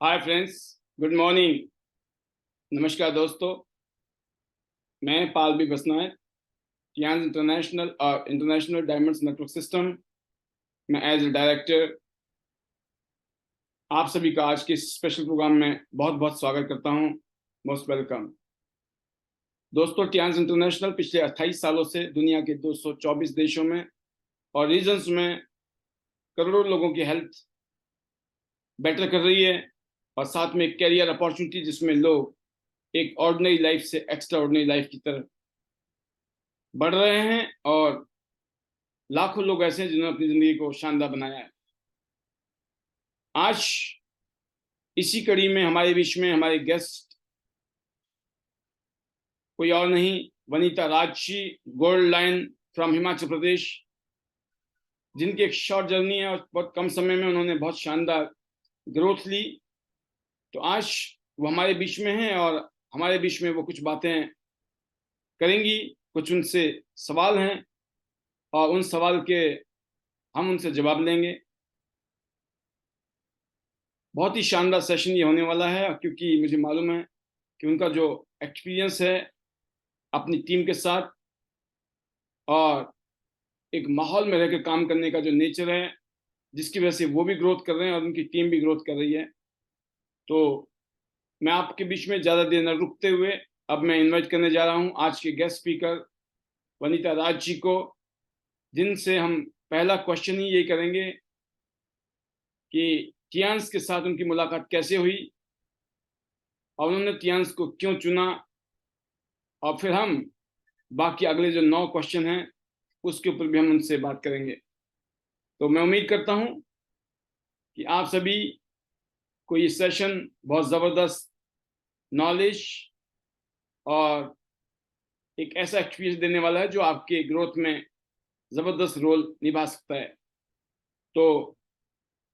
Hi friends, good morning. नमस्कार दोस्तों, मैं पाल बी बसनायक, टियांस इंटरनेशनल और इंटरनेशनल डायमंड्स नेटवर्क सिस्टम में एज ए डायरेक्टर आप सभी का आज के स्पेशल प्रोग्राम में बहुत बहुत स्वागत करता हूं। Most welcome. दोस्तों, टियांस इंटरनेशनल पिछले 28 सालों से दुनिया के 224 देशों में और रीजन्स में करोड़ों लोगों की हेल्थ बेटर कर रही है और साथ में एक कैरियर अपॉर्चुनिटी जिसमें लोग एक ऑर्डिनरी लाइफ से एक्स्ट्रा ऑर्डिनरी लाइफ की तरफ बढ़ रहे हैं और लाखों लोग ऐसे हैं जिन्होंने अपनी जिंदगी को शानदार बनाया है। आज इसी कड़ी में हमारे बीच में हमारे गेस्ट कोई और नहीं, वनीता राज जी, gold line from Himachal Pradesh, जिनकी एक शॉर्ट जर्नी है और बहुत कम समय में उन्होंने बहुत शानदार ग्रोथ ली। तो आज वो हमारे बीच में हैं और हमारे बीच में वो कुछ बातें करेंगी। कुछ उनसे सवाल हैं और उन सवाल के हम उनसे जवाब लेंगे। बहुत ही शानदार सेशन ये होने वाला है क्योंकि मुझे मालूम है कि उनका जो एक्सपीरियंस है अपनी टीम के साथ और एक माहौल में रहकर काम करने का जो नेचर है, जिसकी वजह से वो भी ग्रोथ कर रहे हैं और उनकी टीम भी ग्रोथ कर रही है। तो मैं आपके बीच में ज़्यादा देर न रुकते हुए अब मैं इनवाइट करने जा रहा हूँ आज के गेस्ट स्पीकर वनीता राज जी को, जिनसे हम पहला क्वेश्चन ही यही करेंगे कि टियांस के साथ उनकी मुलाकात कैसे हुई और उन्होंने टियांस को क्यों चुना, और फिर हम बाकी अगले जो 9 क्वेश्चन हैं उसके ऊपर भी हम उनसे बात करेंगे। तो मैं उम्मीद करता हूं कि आप सभी को ये सेशन बहुत ज़बरदस्त नॉलेज और एक ऐसा एक्सपीरियंस देने वाला है जो आपके ग्रोथ में ज़बरदस्त रोल निभा सकता है। तो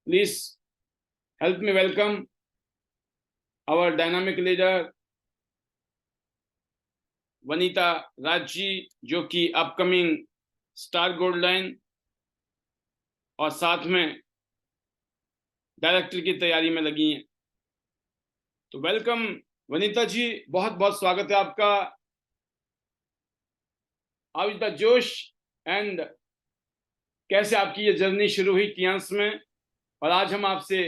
please help me welcome our dynamic leader Vanita Raj ji, जो कि अपकमिंग स्टार गोल्ड लाइन और साथ में डायरेक्टर की तैयारी में लगी हैं। तो वेलकम वनीता जी, बहुत बहुत स्वागत है आपका। हाउ इज द जोश एंड कैसे आपकी ये जर्नी शुरू हुई टियांस में? और आज हम आपसे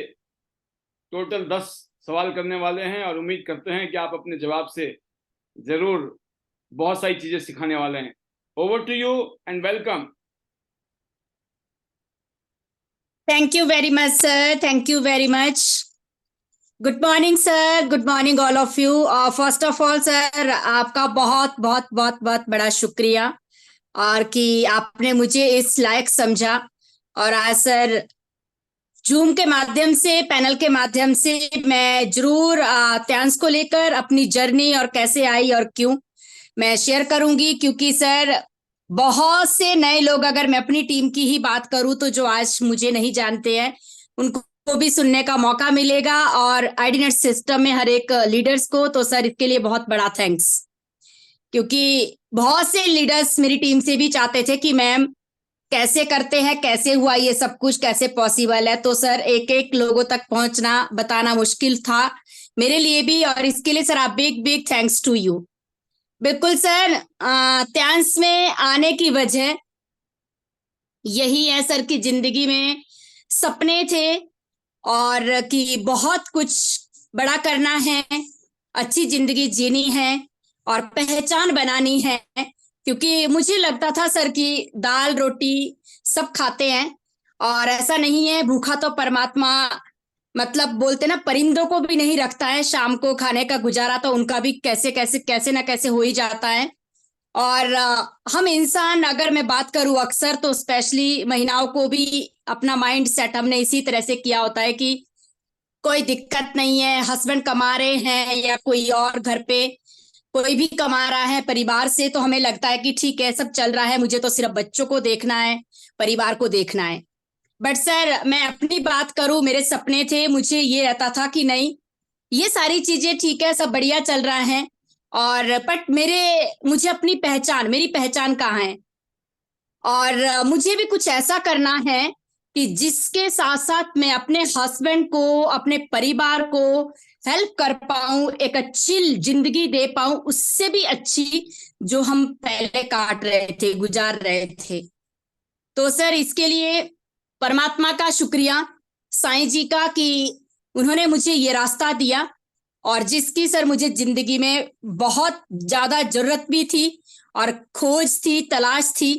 टोटल 10 सवाल करने वाले हैं और उम्मीद करते हैं कि आप अपने जवाब से जरूर बहुत सारी चीजें सिखाने वाले हैं। Over to you and welcome. Thank you very much, sir. Thank you very much. Good morning sir, good morning all of you. First of all sir, आपका बहुत बहुत बहुत बहुत बड़ा शुक्रिया और कि आपने मुझे इस लायक समझा। और आज सर जूम के माध्यम से, पैनल के माध्यम से मैं जरूर टियांस को लेकर अपनी जर्नी और कैसे आई और क्यों मैं शेयर करूंगी, क्योंकि सर बहुत से नए लोग, अगर मैं अपनी टीम की ही बात करूं तो जो आज मुझे नहीं जानते हैं उनको भी सुनने का मौका मिलेगा और आईडीनेट सिस्टम में हर एक लीडर्स को। तो सर इसके लिए बहुत बड़ा थैंक्स, क्योंकि बहुत से लीडर्स मेरी टीम से भी चाहते थे कि मैम कैसे करते हैं, कैसे हुआ ये सब कुछ, कैसे पॉसिबल है। तो सर एक एक लोगों तक पहुंचना, बताना मुश्किल था मेरे लिए भी, और इसके लिए सर आप big big thanks to you. बिल्कुल सर, टियांस में आने की वजह यही है सर कि जिंदगी में सपने थे और कि बहुत कुछ बड़ा करना है, अच्छी जिंदगी जीनी है और पहचान बनानी है। क्योंकि मुझे लगता था सर कि दाल रोटी सब खाते हैं और ऐसा नहीं है, भूखा तो परमात्मा, मतलब बोलते ना परिंदों को भी नहीं रखता है, शाम को खाने का गुजारा तो उनका भी कैसे कैसे कैसे ना कैसे हो ही जाता है। और हम इंसान, अगर मैं बात करूं अक्सर तो स्पेशली महिलाओं को भी अपना माइंड सेट हमने इसी तरह से किया होता है कि कोई दिक्कत नहीं है, हस्बैंड कमा रहे हैं या कोई और घर पे कोई भी कमा रहा है परिवार से, तो हमें लगता है कि ठीक है सब चल रहा है, मुझे तो सिर्फ बच्चों को देखना है, परिवार को देखना है। बट सर मैं अपनी बात करूं, मेरे सपने थे, मुझे ये रहता था कि नहीं ये सारी चीजें ठीक है, सब बढ़िया चल रहा है, और बट मुझे अपनी पहचान, मेरी पहचान कहाँ है, और मुझे भी कुछ ऐसा करना है कि जिसके साथ साथ मैं अपने हस्बैंड को, अपने परिवार को हेल्प कर पाऊं, एक अच्छी जिंदगी दे पाऊं, उससे भी अच्छी जो हम पहले काट रहे थे, गुजार रहे थे। तो सर इसके लिए परमात्मा का शुक्रिया, साईं जी का, कि उन्होंने मुझे ये रास्ता दिया, और जिसकी सर मुझे जिंदगी में बहुत ज्यादा जरूरत भी थी और खोज थी, तलाश थी।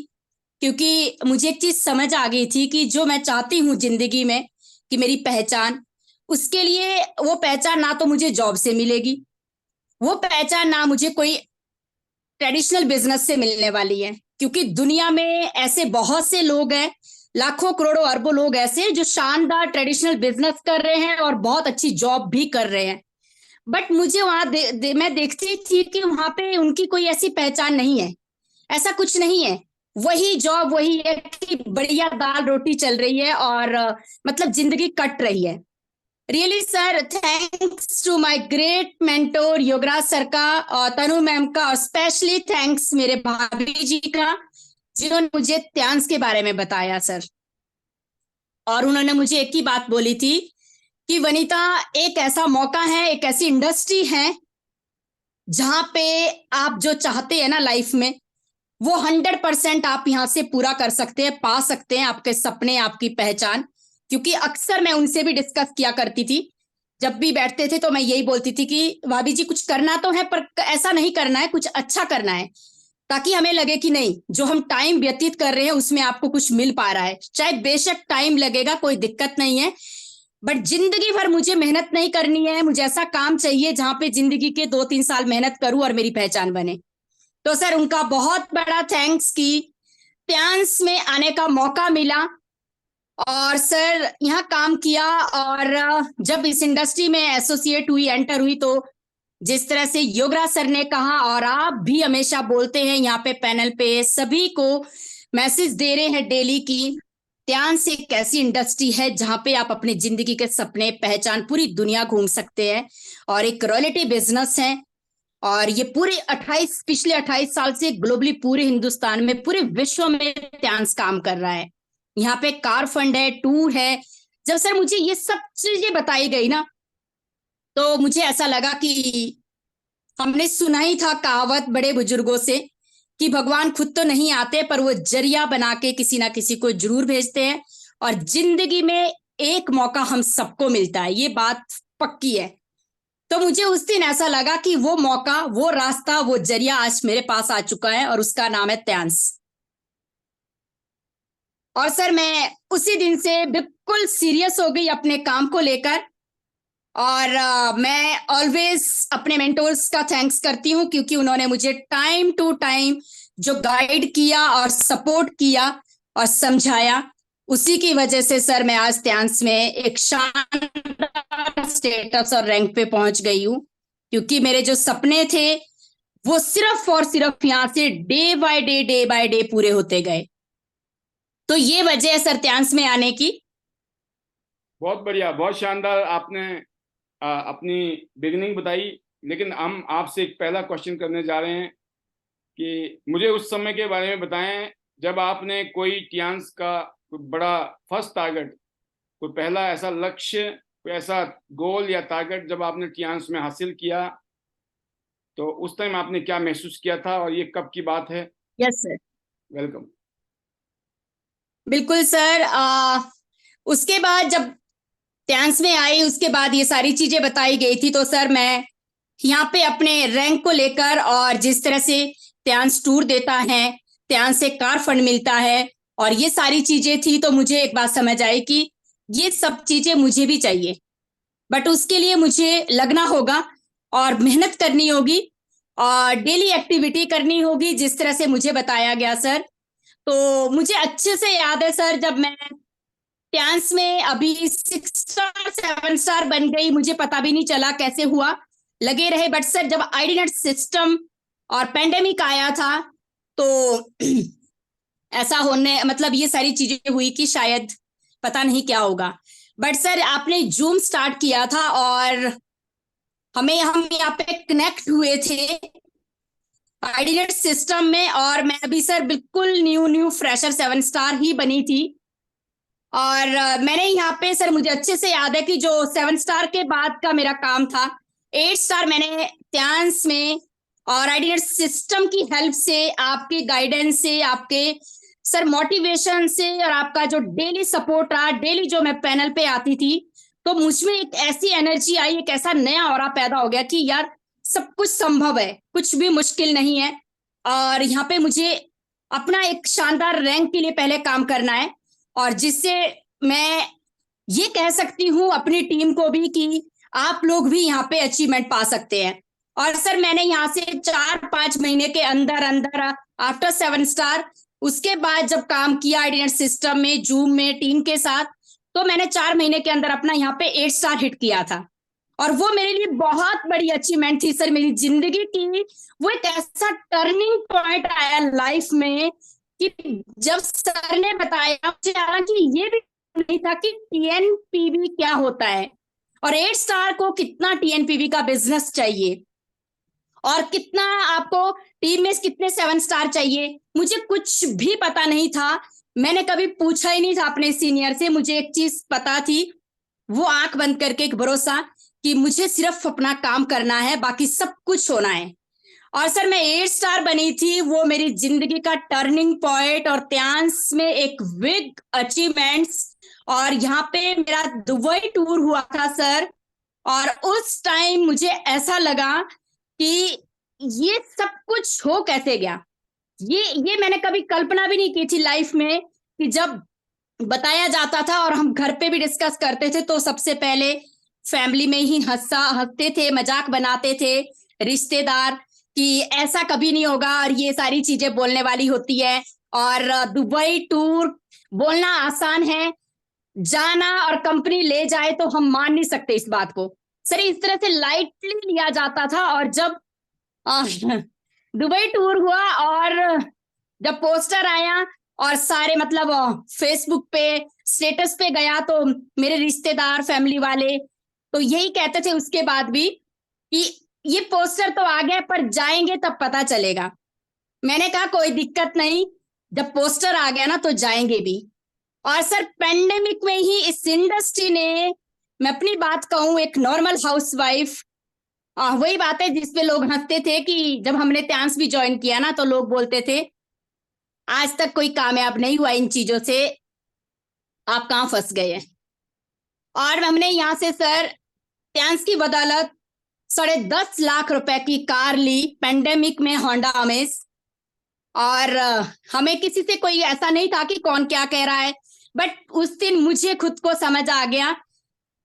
क्योंकि मुझे एक चीज समझ आ गई थी कि जो मैं चाहती हूँ जिंदगी में, कि मेरी पहचान, उसके लिए वो पहचान ना तो मुझे जॉब से मिलेगी, वो पहचान ना मुझे कोई ट्रेडिशनल बिजनेस से मिलने वाली है। क्योंकि दुनिया में ऐसे बहुत से लोग हैं, लाखों करोड़ों अरबों लोग ऐसे जो शानदार ट्रेडिशनल बिजनेस कर रहे हैं और बहुत अच्छी जॉब भी कर रहे हैं। बट मुझे वहां मैं देखती थी कि वहां पे उनकी कोई ऐसी पहचान नहीं है, ऐसा कुछ नहीं है। वही जॉब, वही है कि बढ़िया दाल रोटी चल रही है और मतलब जिंदगी कट रही है। Really sir, thanks to my great mentor Yograj sir का और तनु मैम का, और स्पेशली थैंक्स मेरे भाभी जी का, जिन्होंने मुझे त्यांस के बारे में बताया सर। और उन्होंने मुझे एक ही बात बोली थी कि वनीता, एक ऐसा मौका है, एक ऐसी इंडस्ट्री है जहां पे आप जो चाहते हैं ना लाइफ में, वो 100% आप यहां से पूरा कर सकते हैं, पा सकते हैं आपके सपने, आपकी पहचान। क्योंकि अक्सर मैं उनसे भी डिस्कस किया करती थी, जब भी बैठते थे तो मैं यही बोलती थी कि भाभी जी कुछ करना तो है, पर ऐसा नहीं करना है, कुछ अच्छा करना है, ताकि हमें लगे कि नहीं, जो हम टाइम व्यतीत कर रहे हैं उसमें आपको कुछ मिल पा रहा है। चाहे बेशक टाइम लगेगा, कोई दिक्कत नहीं है, बट जिंदगी भर मुझे मेहनत नहीं करनी है। मुझे ऐसा काम चाहिए जहां पे जिंदगी के 2-3 साल मेहनत करूं और मेरी पहचान बने। तो सर उनका बहुत बड़ा थैंक्स कि त्यांस में आने का मौका मिला और सर यहाँ काम किया। और जब इस इंडस्ट्री में एसोसिएट हुई, एंटर हुई, तो जिस तरह से योगराज सर ने कहा, और आप भी हमेशा बोलते हैं यहाँ पे पैनल पे, सभी को मैसेज दे रहे हैं डेली की त्यांस एक ऐसी इंडस्ट्री है जहां पे आप अपनी जिंदगी के सपने, पहचान, पूरी दुनिया घूम सकते हैं, और एक रॉयल्टी बिजनेस है। और ये पिछले 28 साल से ग्लोबली पूरे हिंदुस्तान में, पूरे विश्व में त्यांस काम कर रहा है। यहाँ पे कार फंड है, टूर है। जब सर मुझे ये सब चीजें बताई गई ना, तो मुझे ऐसा लगा कि हमने सुना ही था कहावत बड़े बुजुर्गों से कि भगवान खुद तो नहीं आते, पर वो जरिया बना के किसी ना किसी को जरूर भेजते हैं, और जिंदगी में एक मौका हम सबको मिलता है, ये बात पक्की है। तो मुझे उस दिन ऐसा लगा कि वो मौका, वो रास्ता, वो जरिया आज मेरे पास आ चुका है, और उसका नाम है त्यांस। और सर मैं उसी दिन से बिल्कुल सीरियस हो गई अपने काम को लेकर। और मैं ऑलवेज अपने मेंटोर्स का थैंक्स करती हूँ, क्योंकि उन्होंने मुझे टाइम टू टाइम जो गाइड किया और सपोर्ट किया और समझाया, उसी की वजह से सर मैं आज त्यांस में एक शानदार स्टेटस और रैंक पे पहुंच गई हूँ। क्योंकि मेरे जो सपने थे वो सिर्फ और सिर्फ यहाँ से डे बाय डे पूरे होते गए। तो ये वजह है सर त्यांस में आने की। बहुत बढ़िया, बहुत शानदार आपने अपनी बिगिनिंग बताई। लेकिन हम आपसे एक पहला क्वेश्चन करने जा रहे हैं कि मुझे उस समय के बारे में बताएं जब आपने कोई त्यांस का कोई बड़ा फर्स्ट टारगेट, कोई पहला ऐसा लक्ष्य, कोई ऐसा गोल या टारगेट जब आपने त्यांस में हासिल किया, तो उस टाइम आपने क्या महसूस किया था और ये कब की बात है? Yes sir, welcome. बिल्कुल सर। उसके बाद जब त्यांस में आई, उसके बाद ये सारी चीजें बताई गई थी, तो सर मैं यहाँ पे अपने रैंक को लेकर, और जिस तरह से त्यांस टूर देता है, त्यांस से कार फंड मिलता है, और ये सारी चीजें थी, तो मुझे एक बात समझ आई कि ये सब चीजें मुझे भी चाहिए, बट उसके लिए मुझे लगना होगा और मेहनत करनी होगी और डेली एक्टिविटी करनी होगी, जिस तरह से मुझे बताया गया सर। तो मुझे अच्छे से याद है सर, जब मैं त्यांस में अभी 6 स्टार 7 स्टार बन गई, मुझे पता भी नहीं चला कैसे हुआ, लगे रहे। बट सर जब आईडी सिस्टम और पेंडेमिक आया था, तो ऐसा होने, मतलब ये सारी चीजें हुई कि शायद पता नहीं क्या होगा। बट सर आपने जूम स्टार्ट किया था और हम यहाँ पे कनेक्ट हुए थे आईडी सिस्टम में, और मैं अभी सर बिल्कुल न्यू फ्रेशर 7 स्टार ही बनी थी। और मैंने यहाँ पे सर, मुझे अच्छे से याद है कि जो 7 स्टार के बाद का मेरा काम था, 8 स्टार मैंने त्यांस में और आइडिया सिस्टम की हेल्प से, आपके गाइडेंस से, आपके सर मोटिवेशन से, और आपका जो डेली सपोर्ट रहा, डेली जो मैं पैनल पे आती थी, तो मुझमें एक ऐसी एनर्जी आई, एक ऐसा नया ऑरा पैदा हो गया कि यार सब कुछ संभव है, कुछ भी मुश्किल नहीं है। और यहाँ पे मुझे अपना एक शानदार रैंक के लिए पहले काम करना है, और जिससे मैं ये कह सकती हूँ अपनी टीम को भी कि आप लोग भी यहाँ पे अचीवमेंट पा सकते हैं। और सर मैंने यहाँ से 4-5 महीने के अंदर अंदर आफ्टर 7 स्टार, उसके बाद जब काम किया आइडिया सिस्टम में, जूम में टीम के साथ, तो मैंने 4 महीने के अंदर अपना यहाँ पे 8 स्टार हिट किया था। और वो मेरे लिए बहुत बड़ी अचीवमेंट थी सर, मेरी जिंदगी की। वो एक ऐसा टर्निंग पॉइंट आया लाइफ में कि जब सर ने बताया, मुझे हालांकि ये भी नहीं था कि टीएनपीवी क्या होता है, और 8 स्टार को कितना टीएनपीवी का बिजनेस चाहिए, और कितना आपको टीम में कितने 7 स्टार चाहिए, मुझे कुछ भी पता नहीं था। मैंने कभी पूछा ही नहीं था अपने सीनियर से। मुझे एक चीज पता थी, वो आंख बंद करके एक भरोसा कि मुझे सिर्फ अपना काम करना है, बाकी सब कुछ होना है। और सर मैं 8 स्टार बनी थी, वो मेरी जिंदगी का टर्निंग पॉइंट, और त्यांस में एक बिग अचीवमेंट्स। और यहाँ पे मेरा दुबई टूर हुआ था सर, और उस टाइम मुझे ऐसा लगा कि ये सब कुछ हो कैसे गया। ये मैंने कभी कल्पना भी नहीं की थी लाइफ में, कि जब बताया जाता था और हम घर पे भी डिस्कस करते थे, तो सबसे पहले फैमिली में ही हंसते थे, मजाक बनाते थे रिश्तेदार कि ऐसा कभी नहीं होगा, और ये सारी चीजें बोलने वाली होती है। और दुबई टूर बोलना आसान है, जाना और कंपनी ले जाए तो हम मान नहीं सकते इस बात को सर। इस तरह से लाइटली लिया जाता था। और जब दुबई टूर हुआ और जब पोस्टर आया और सारे मतलब फेसबुक पे स्टेटस पे गया, तो मेरे रिश्तेदार फैमिली वाले तो यही कहते थे उसके बाद भी कि ये पोस्टर तो आ गया, पर जाएंगे तब पता चलेगा। मैंने कहा कोई दिक्कत नहीं, जब पोस्टर आ गया ना तो जाएंगे भी। और सर पेंडेमिक में ही इस इंडस्ट्री ने, मैं अपनी बात कहूं, एक नॉर्मल हाउसवाइफ, वही बात है जिसपे लोग हंसते थे कि जब हमने त्यांस भी ज्वाइन किया ना, तो लोग बोलते थे आज तक कोई कामयाब नहीं हुआ इन चीजों से, आप कहाँ फंस गए हैं। और हमने यहाँ से सर त्यांस की बदौलत 10.5 लाख रुपए की कार ली पेंडेमिक में, होंडा अमेज। और हमें किसी से कोई ऐसा नहीं था कि कौन क्या कह रहा है, बट उस दिन मुझे खुद को समझ आ गया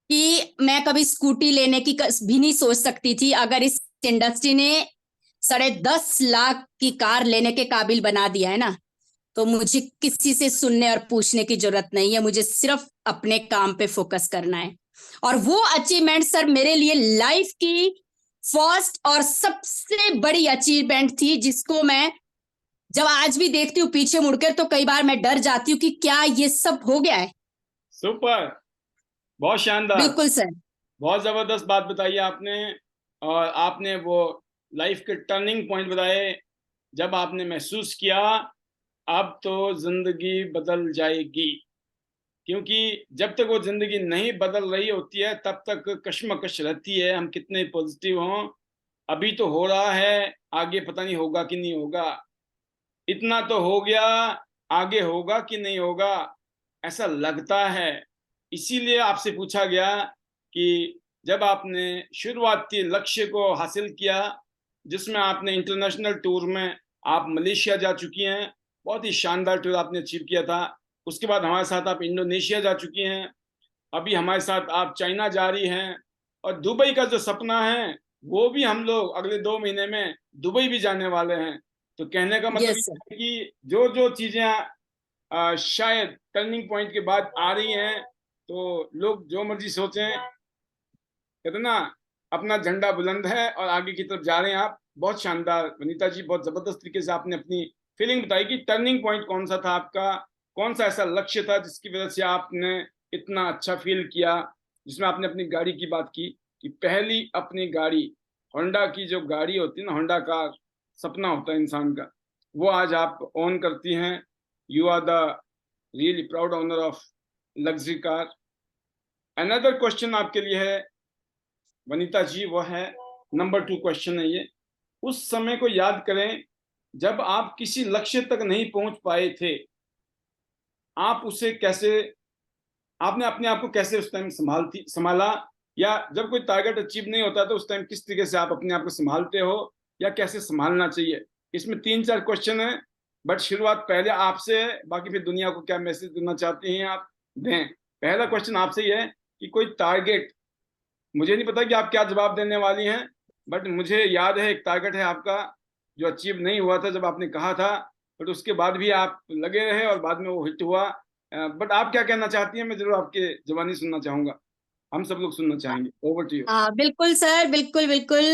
कि मैं कभी स्कूटी लेने की भी नहीं सोच सकती थी। अगर इस इंडस्ट्री ने 10.5 लाख की कार लेने के काबिल बना दिया है ना, तो मुझे किसी से सुनने और पूछने की जरूरत नहीं है, मुझे सिर्फ अपने काम पे फोकस करना है। और वो अचीवमेंट सर मेरे लिए लाइफ की फर्स्ट और सबसे बड़ी अचीवमेंट थी, जिसको मैं जब आज भी देखती हूँ पीछे मुड़कर, तो कई बार मैं डर जाती हूँ कि क्या ये सब हो गया है। सुपर, बहुत शानदार, बिल्कुल सर, बहुत जबरदस्त बात बताई आपने। और आपने वो लाइफ के टर्निंग पॉइंट बताए, जब आपने महसूस किया अब तो जिंदगी बदल जाएगी। क्योंकि जब तक वो जिंदगी नहीं बदल रही होती है तब तक कश्मकश रहती है, हम कितने पॉजिटिव हों। अभी तो हो रहा है, आगे पता नहीं होगा कि नहीं होगा। इतना तो हो गया, आगे होगा कि नहीं होगा ऐसा लगता है। इसीलिए आपसे पूछा गया कि जब आपने शुरुआती लक्ष्य को हासिल किया, जिसमें आपने इंटरनेशनल टूर में आप मलेशिया जा चुकी हैं, बहुत ही शानदार टूर आपने अचीव किया था। उसके बाद हमारे साथ आप इंडोनेशिया जा चुकी हैं, अभी हमारे साथ आप चाइना जा रही हैं, और दुबई का जो सपना है वो भी हम लोग अगले 2 महीने में दुबई भी जाने वाले हैं। तो कहने का मतलब यस सर, ये है कि जो जो चीजें शायद टर्निंग पॉइंट के बाद आ रही हैं, तो लोग जो मर्जी सोचें, कहते ना अपना झंडा बुलंद है और आगे की तरफ जा रहे हैं आप। बहुत शानदार वनीता जी, बहुत जबरदस्त तरीके से आपने अपनी फीलिंग बताई कि टर्निंग पॉइंट कौन सा था आपका, कौन सा ऐसा लक्ष्य था जिसकी वजह से आपने इतना अच्छा फील किया। जिसमें आपने अपनी गाड़ी की बात की कि पहली अपनी गाड़ी, होंडा की जो गाड़ी होती है ना, होंडा कार, सपना होता है इंसान का, वो आज आप ओन करती हैं। You are the really proud owner of luxury car. Another question आपके लिए है वनीता जी, वो है नंबर 2 क्वेश्चन है ये। उस समय को याद करें जब आप किसी लक्ष्य तक नहीं पहुंच पाए थे, आप उसे कैसे, आपने अपने आप को कैसे उस टाइम संभाला, या जब कोई टारगेट अचीव नहीं होता तो उस टाइम किस तरीके से आप अपने आप को संभालते हो, या कैसे संभालना चाहिए। इसमें 3-4 क्वेश्चन है, बट शुरुआत पहले आपसे है, बाकी फिर दुनिया को क्या मैसेज देना चाहती हैं आप दें। पहला क्वेश्चन आपसे ही है कि कोई टारगेट, मुझे नहीं पता कि आप क्या जवाब देने वाली हैं, बट मुझे याद है एक टारगेट है आपका जो अचीव नहीं हुआ था जब आपने कहा था, बट उसके बाद भी आप लगे रहे और बाद में वो हिट हुआ। बट आप क्या कहना चाहती हैं, मैं जरूर आपके जवानी सुनना चाहूंगा, हम सब लोग सुनना चाहेंगे। Over to you. बिल्कुल सर, बिल्कुल बिल्कुल।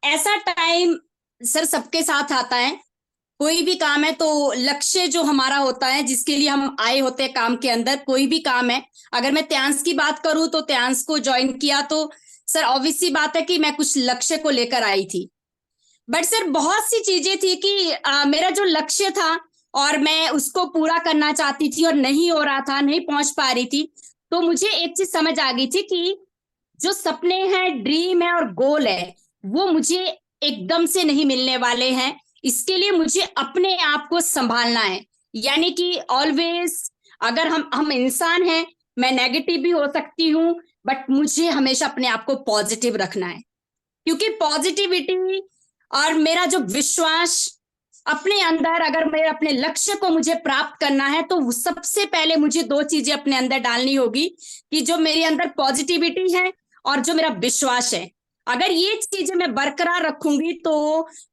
ऐसा टाइम सर सबके साथ आता है। कोई भी काम है तो लक्ष्य जो हमारा होता है, जिसके लिए हम आए होते हैं काम के अंदर, कोई भी काम है। अगर मैं त्यांस की बात करूं तो त्यांस को ज्वाइन किया तो सर ऑब्वियस सी बात है कि मैं कुछ लक्ष्य को लेकर आई थी। बट सर बहुत सी चीजें थी कि मेरा जो लक्ष्य था और मैं उसको पूरा करना चाहती थी और नहीं हो रहा था, नहीं पहुंच पा रही थी। तो मुझे एक चीज समझ आ गई थी कि जो सपने हैं, ड्रीम है और गोल है, वो मुझे एकदम से नहीं मिलने वाले हैं। इसके लिए मुझे अपने आप को संभालना है। यानी कि ऑलवेज, अगर हम इंसान हैं, मैं नेगेटिव भी हो सकती हूँ, बट मुझे हमेशा अपने आप को पॉजिटिव रखना है। क्योंकि पॉजिटिविटी और मेरा जो विश्वास अपने अंदर, अगर मेरे अपने लक्ष्य को मुझे प्राप्त करना है तो सबसे पहले मुझे 2 चीजें अपने अंदर डालनी होगी कि जो मेरे अंदर पॉजिटिविटी है और जो मेरा विश्वास है। अगर ये चीजें मैं बरकरार रखूंगी तो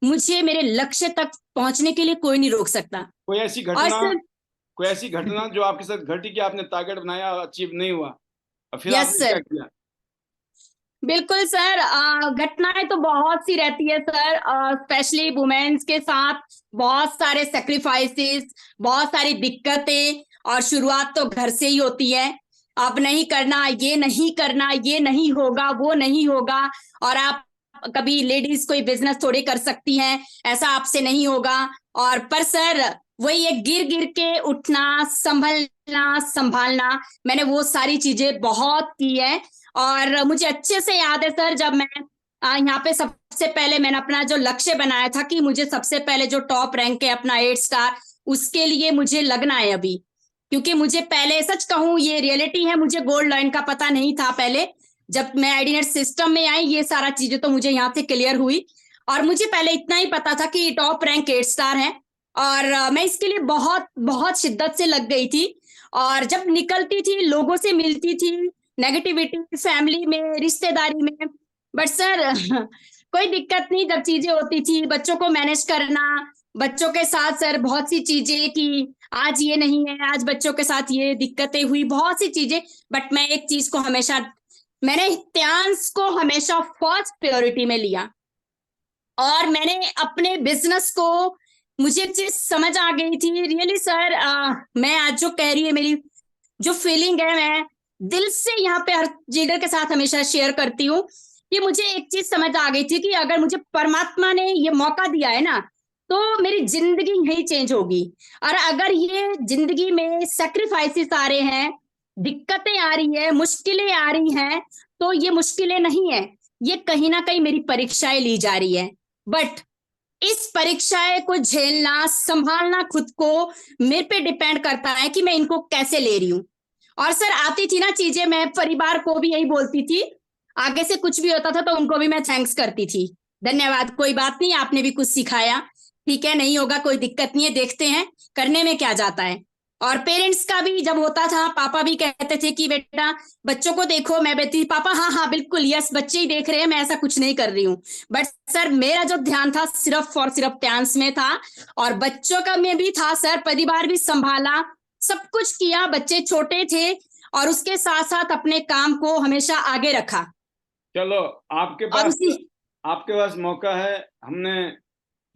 मुझे मेरे लक्ष्य तक पहुंचने के लिए कोई नहीं रोक सकता। कोई ऐसी और घटना, सर, कोई ऐसी घटना जो आपके साथ घटी कि आपने टारगेट बनाया और अचीव नहीं हुआ, और फिर यस आपने क्या सर, किया। बिल्कुल सर। घटनाएं तो बहुत सी रहती है सर, स्पेशली वुमेन्स के साथ। बहुत सारे सेक्रीफाइसेस, बहुत सारी दिक्कतें, और शुरुआत तो घर से ही होती है। अब नहीं करना, ये नहीं करना, ये नहीं होगा, वो नहीं होगा। और आप कभी लेडीज कोई बिजनेस थोड़ी कर सकती हैं, ऐसा आपसे नहीं होगा। और पर सर वही एक गिर गिर के उठना, संभलना, संभालना, मैंने वो सारी चीजें बहुत की है। और मुझे अच्छे से याद है सर, जब मैं यहाँ पे सबसे पहले मैंने अपना जो लक्ष्य बनाया था कि मुझे सबसे पहले जो टॉप रैंक है अपना 8 स्टार, उसके लिए मुझे लगना है अभी। क्योंकि मुझे पहले, सच कहूं ये रियलिटी है, मुझे गोल्ड लाइन का पता नहीं था पहले। जब मैं आईडीनेट सिस्टम में आई, ये सारा चीजें तो मुझे यहाँ से क्लियर हुई। और मुझे पहले इतना ही पता था कि टॉप रैंक 8 स्टार है। और मैं इसके लिए बहुत बहुत शिद्दत से लग गई थी। और जब निकलती थी, लोगों से मिलती थी, नेगेटिविटी फैमिली में, रिश्तेदारी में, बट सर कोई दिक्कत नहीं। जब चीजें होती थी, बच्चों को मैनेज करना, बच्चों के साथ सर बहुत सी चीजें कि आज ये नहीं है, आज बच्चों के साथ ये दिक्कतें हुई, बहुत सी चीजें। बट मैं एक चीज को हमेशा, मैंने त्यांस को हमेशा फर्स्ट प्रायोरिटी में लिया। और मैंने अपने बिजनेस को, मुझे चीज समझ आ गई थी रियली सर। मैं आज जो कह रही है, मेरी जो फीलिंग है, मैं दिल से यहाँ पे हर लीडर के साथ हमेशा शेयर करती हूँ कि मुझे एक चीज समझ आ गई थी कि अगर मुझे परमात्मा ने ये मौका दिया है ना, तो मेरी जिंदगी यही चेंज होगी। और अगर ये जिंदगी में सेक्रीफाइसेस आ रहे हैं, दिक्कतें आ रही है, मुश्किलें आ रही हैं, तो ये मुश्किलें नहीं है, ये कहीं ना कहीं मेरी परीक्षाएं ली जा रही है। बट इस परीक्षाएं को झेलना, संभालना खुद को, मेरे पे डिपेंड करता है कि मैं इनको कैसे ले रही हूँ। और सर आती थी ना चीजें, मैं परिवार को भी यही बोलती थी, आगे से कुछ भी होता था तो उनको भी मैं थैंक्स करती थी, धन्यवाद, कोई बात नहीं, आपने भी कुछ सिखाया, ठीक है, नहीं होगा कोई दिक्कत नहीं है, देखते हैं, करने में क्या जाता है। और पेरेंट्स का भी जब होता था, पापा भी कहते थे कि बेटा बच्चों को देखो, मैं बेटी, पापा हाँ हाँ बिल्कुल, यस बच्चे ही देख रहे हैं, मैं ऐसा कुछ नहीं कर रही हूँ। बट सर मेरा जो ध्यान था सिर्फ और सिर्फ त्यांस में था, और बच्चों का में भी था सर, परिवार भी संभाला, सब कुछ किया, बच्चे छोटे थे, और उसके साथ साथ अपने काम को हमेशा आगे रखा। चलो, आपके और पास उसी, आपके पास मौका है। हमने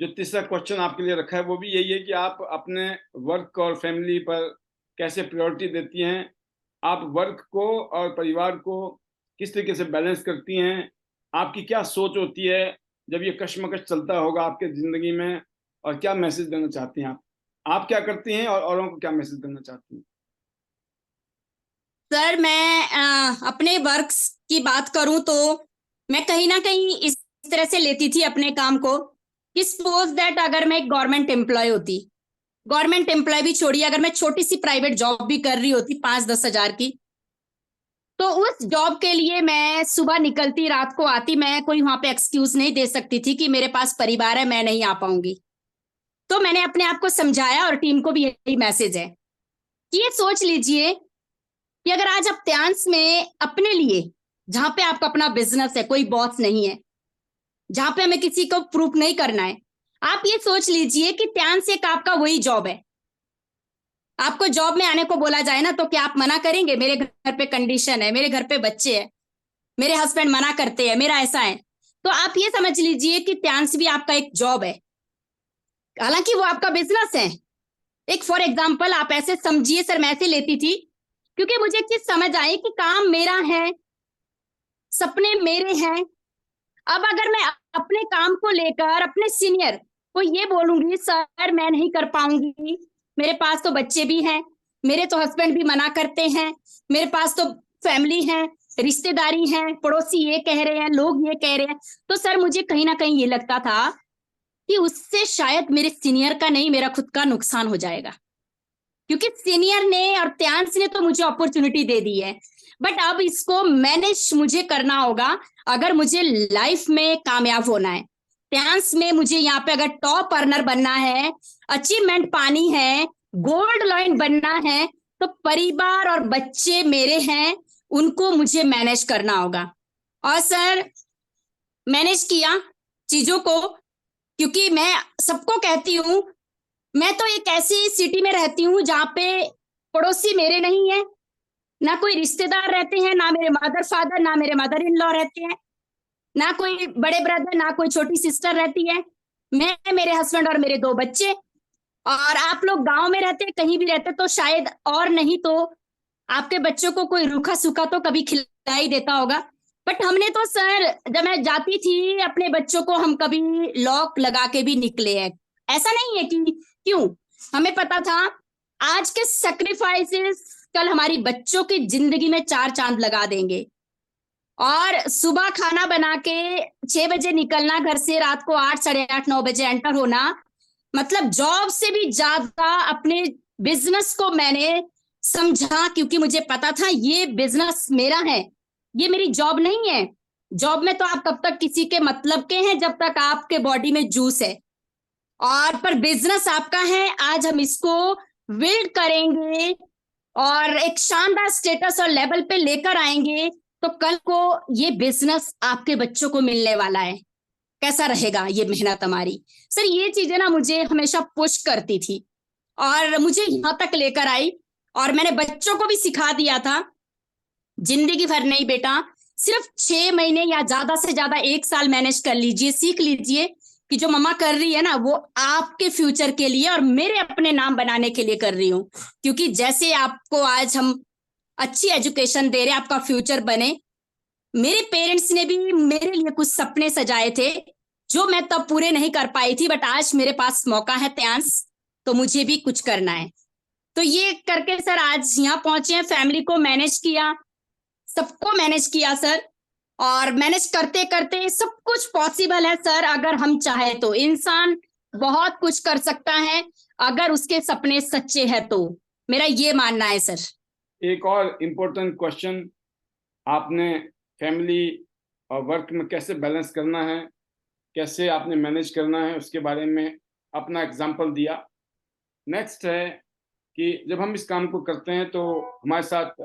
जो तीसरा क्वेश्चन आपके लिए रखा है वो भी यही है कि आप अपने वर्क और फैमिली पर कैसे प्रायोरिटी देती हैं, आप वर्क को और परिवार को किस तरीके से बैलेंस करती हैं, आपकी क्या सोच होती है जब ये कश्मकश चलता होगा आपके जिंदगी में, और क्या मैसेज देना चाहती हैं आप क्या करती हैं और औरों को क्या मैसेज देना चाहती हैं। सर मैं अपने वर्क्स की बात करूं तो मैं कहीं ना कहीं इस तरह से लेती थी अपने काम को कि सपोज दैट अगर मैं एक गवर्नमेंट एम्प्लॉय होती, गवर्नमेंट एम्प्लॉय भी छोड़िए, अगर मैं छोटी सी प्राइवेट जॉब भी कर रही होती 5-10 हजार की, तो उस जॉब के लिए मैं सुबह निकलती, रात को आती, मैं कोई वहां पे एक्सक्यूज नहीं दे सकती थी कि मेरे पास परिवार है, मैं नहीं आ पाऊंगी। तो मैंने अपने आप को समझाया और टीम को भी यही मैसेज है कि ये सोच लीजिए कि अगर आज आप त्यांस में अपने लिए, जहां पे आपका अपना बिजनेस है, कोई बॉस नहीं है, जहां पे हमें किसी को प्रूफ नहीं करना है, आप ये सोच लीजिए कि त्यांस एक आपका वही जॉब है। आपको जॉब में आने को बोला जाए ना, तो क्या आप मना करेंगे? मेरे घर पे कंडीशन है, मेरे घर पे बच्चे हैं, मेरे हस्बैंड मना करते हैं, मेरा ऐसा है। तो आप ये समझ लीजिए कि त्यांस भी आपका एक जॉब है, हालांकि वो आपका बिजनेस है। एक फॉर एग्जाम्पल आप ऐसे समझिए सर, मैं ऐसे लेती थी क्योंकि मुझे एक चीज समझ आई कि काम मेरा है, सपने मेरे हैं। अब अगर मैं अपने काम को लेकर अपने सीनियर को ये बोलूंगी सर मैं नहीं कर पाऊंगी, मेरे पास तो बच्चे भी हैं, मेरे तो हस्बैंड भी मना करते हैं, मेरे पास तो फैमिली है, रिश्तेदारी है, पड़ोसी ये कह रहे हैं, लोग ये कह रहे हैं, तो सर मुझे कहीं ना कहीं ये लगता था कि उससे शायद मेरे सीनियर का नहीं, मेरा खुद का नुकसान हो जाएगा। क्योंकि सीनियर ने और त्यांस ने तो मुझे अपॉर्चुनिटी दे दी है, बट अब इसको मैनेज मुझे करना होगा अगर मुझे लाइफ में कामयाब होना है। त्यांस में मुझे यहाँ पे अगर टॉप अर्नर बनना है, अचीवमेंट पानी है, गोल्ड लॉइन बनना है, तो परिवार और बच्चे मेरे हैं, उनको मुझे मैनेज करना होगा। और सर मैनेज किया चीजों को, क्योंकि मैं सबको कहती हूँ मैं तो एक ऐसी सिटी में रहती हूँ जहाँ पे पड़ोसी मेरे नहीं है, ना कोई रिश्तेदार रहते हैं, ना मेरे मदर फादर, ना मेरे मदर इन लॉ रहते हैं, ना कोई बड़े ब्रदर, ना कोई छोटी सिस्टर रहती है। मैं, मेरे हस्बैंड और मेरे 2 बच्चे। और आप लोग गांव में रहते, कहीं भी रहते, तो शायद और नहीं तो आपके बच्चों को कोई रूखा सूखा तो कभी खिला ही देता होगा। बट हमने तो सर, जब मैं जाती थी अपने बच्चों को, हम कभी लॉक लगा के भी निकले हैं। ऐसा नहीं है कि क्यों, हमें पता था आज के सेक्रीफाइसेस कल हमारी बच्चों की जिंदगी में 4 चांद लगा देंगे। और सुबह खाना बना के 6 बजे निकलना घर से, रात को 8, साढ़े 8, 9 बजे एंटर होना, मतलब जॉब से भी ज्यादा अपने बिजनेस को मैंने समझा, क्योंकि मुझे पता था ये बिजनेस मेरा है, ये मेरी जॉब नहीं है। जॉब में तो आप तब तक किसी के मतलब के हैं जब तक आपके बॉडी में जूस है, और पर बिजनेस आपका है। आज हम इसको बिल्ड करेंगे और एक शानदार स्टेटस और लेवल पे लेकर आएंगे, तो कल को ये बिजनेस आपके बच्चों को मिलने वाला है। कैसा रहेगा ये मेहनत हमारी? सर ये चीजें ना मुझे हमेशा पुश करती थी और मुझे यहाँ तक लेकर आई। और मैंने बच्चों को भी सिखा दिया था, जिंदगी भर नहीं बेटा, सिर्फ 6 महीने या ज्यादा से ज्यादा 1 साल मैनेज कर लीजिए, सीख लीजिए कि जो मम्मा कर रही है ना वो आपके फ्यूचर के लिए और मेरे अपने नाम बनाने के लिए कर रही हूँ। क्योंकि जैसे आपको आज हम अच्छी एजुकेशन दे रहे हैं, आपका फ्यूचर बने, मेरे पेरेंट्स ने भी मेरे लिए कुछ सपने सजाए थे जो मैं तब पूरे नहीं कर पाई थी, बट आज मेरे पास मौका है त्यांस, तो मुझे भी कुछ करना है। तो ये करके सर आज यहाँ पहुंचे हैं, फैमिली को मैनेज किया, सबको मैनेज किया सर, और मैनेज करते करते सब कुछ पॉसिबल है सर। अगर हम चाहे तो इंसान बहुत कुछ कर सकता है अगर उसके सपने सच्चे हैं तो, मेरा ये मानना है सर। एक और इम्पोर्टेंट क्वेश्चन, आपने फैमिली और वर्क में कैसे बैलेंस करना है, कैसे आपने मैनेज करना है, उसके बारे में अपना एग्जाम्पल दिया। नेक्स्ट है कि जब हम इस काम को करते हैं तो हमारे साथ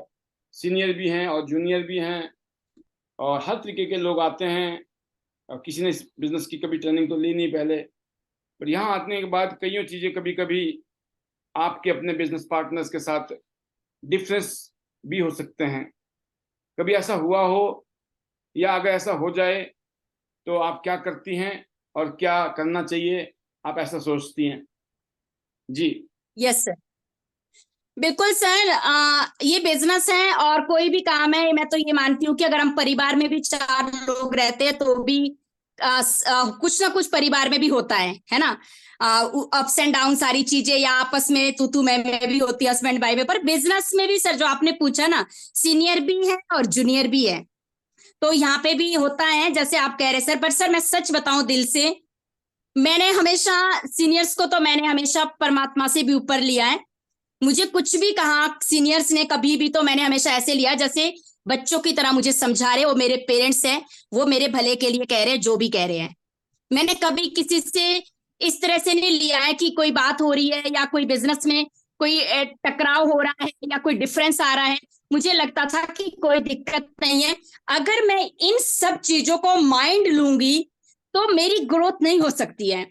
सीनियर भी हैं और जूनियर भी हैं और हर तरीके के लोग आते हैं। और किसी ने इस बिजनेस की कभी ट्रेनिंग तो ली नहीं पहले, पर यहाँ आने के बाद कईयों चीज़ें कभी कभी आपके अपने बिजनेस पार्टनर्स के साथ डिफरेंस भी हो सकते हैं। कभी ऐसा हुआ हो, या अगर ऐसा हो जाए तो आप क्या करती हैं और क्या करना चाहिए, आप ऐसा सोचती हैं? जी। यस सर, बिल्कुल सर। ये बिजनेस है और कोई भी काम है, मैं तो ये मानती हूँ कि अगर हम परिवार में भी 4 लोग रहते हैं तो भी कुछ ना कुछ परिवार में भी होता है ना। अप्स एंड डाउन सारी चीजें, या आपस में तू मैं भी होती है हस्बैंड वाइफ में। पर बिजनेस में भी सर जो आपने पूछा ना, सीनियर भी है और जूनियर भी है, तो यहाँ पे भी होता है जैसे आप कह रहे सर। पर सर मैं सच बताऊं दिल से, मैंने हमेशा सीनियर्स को तो मैंने हमेशा परमात्मा से भी ऊपर लिया है। मुझे कुछ भी कहा सीनियर्स ने कभी भी, तो मैंने हमेशा ऐसे लिया जैसे बच्चों की तरह मुझे समझा रहे, वो मेरे पेरेंट्स हैं, वो मेरे भले के लिए कह रहे हैं जो भी कह रहे हैं। मैंने कभी किसी से इस तरह से नहीं लिया है कि कोई बात हो रही है या कोई बिजनेस में कोई टकराव हो रहा है या कोई डिफरेंस आ रहा है, मुझे लगता था कि कोई दिक्कत नहीं है। अगर मैं इन सब चीजों को माइंड लूंगी तो मेरी ग्रोथ नहीं हो सकती है,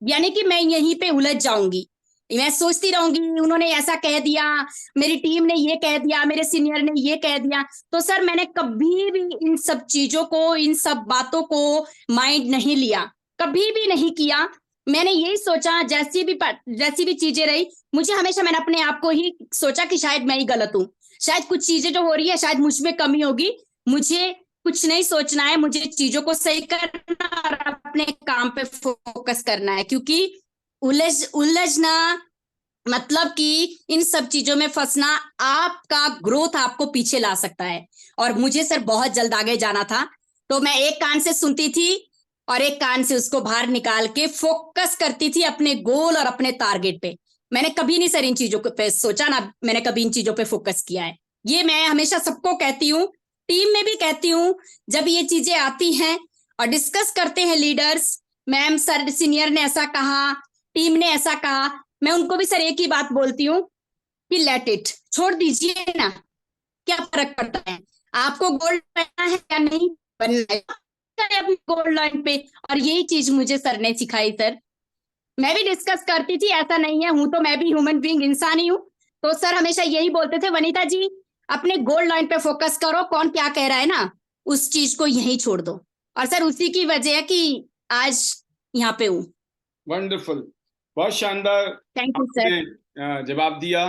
यानी कि मैं यहीं पे उलझ जाऊंगी। मैं सोचती रहूंगी उन्होंने ऐसा कह दिया, मेरी टीम ने ये कह दिया, मेरे सीनियर ने ये कह दिया। तो सर मैंने कभी भी इन सब चीजों को, इन सब बातों को माइंड नहीं लिया, कभी भी नहीं किया। मैंने यही सोचा जैसी भी चीजें रही, मुझे हमेशा मैंने अपने आप को ही सोचा कि शायद मैं ही गलत हूँ, शायद कुछ चीजें जो हो रही है शायद मुझ में कमी होगी। मुझे कुछ नहीं सोचना है, मुझे चीजों को सही करना और अपने काम पे फोकस करना है, क्योंकि उलझना मतलब कि इन सब चीजों में फंसना आपका ग्रोथ आपको पीछे ला सकता है। और मुझे सर बहुत जल्द आगे जाना था, तो मैं एक कान से सुनती थी और एक कान से उसको बाहर निकाल के फोकस करती थी अपने गोल और अपने टारगेट पे। मैंने कभी नहीं सर इन चीजों पे सोचा, ना मैंने कभी इन चीजों पे फोकस किया है। ये मैं हमेशा सबको कहती हूँ, टीम में भी कहती हूँ, जब ये चीजें आती हैं और डिस्कस करते हैं लीडर्स, मैम सर सीनियर ने ऐसा कहा, टीम ने ऐसा कहा, मैं उनको भी सर एक ही बात बोलती हूँ कि लेट इट, छोड़ दीजिए ना, क्या फर्क पड़ता है, आपको गोल्ड बनना है या नहीं बनना है, अपनी गोल्ड लाइन पे। और यही चीज मुझे सर ने सिखाई सर। मैं भी डिस्कस करती थी, ऐसा नहीं है, हूं तो मैं भी ह्यूमन बीइंग, इंसान ही हूँ। तो सर हमेशा यही बोलते थे, वनीता जी अपने गोल्ड लाइन पे फोकस करो, कौन क्या कह रहा है ना उस चीज को यही छोड़ दो। और सर उसी की वजह है कि आज यहाँ पे हूँ। वंडरफुल, बहुत शानदार। Thank you sir. आपने जवाब दिया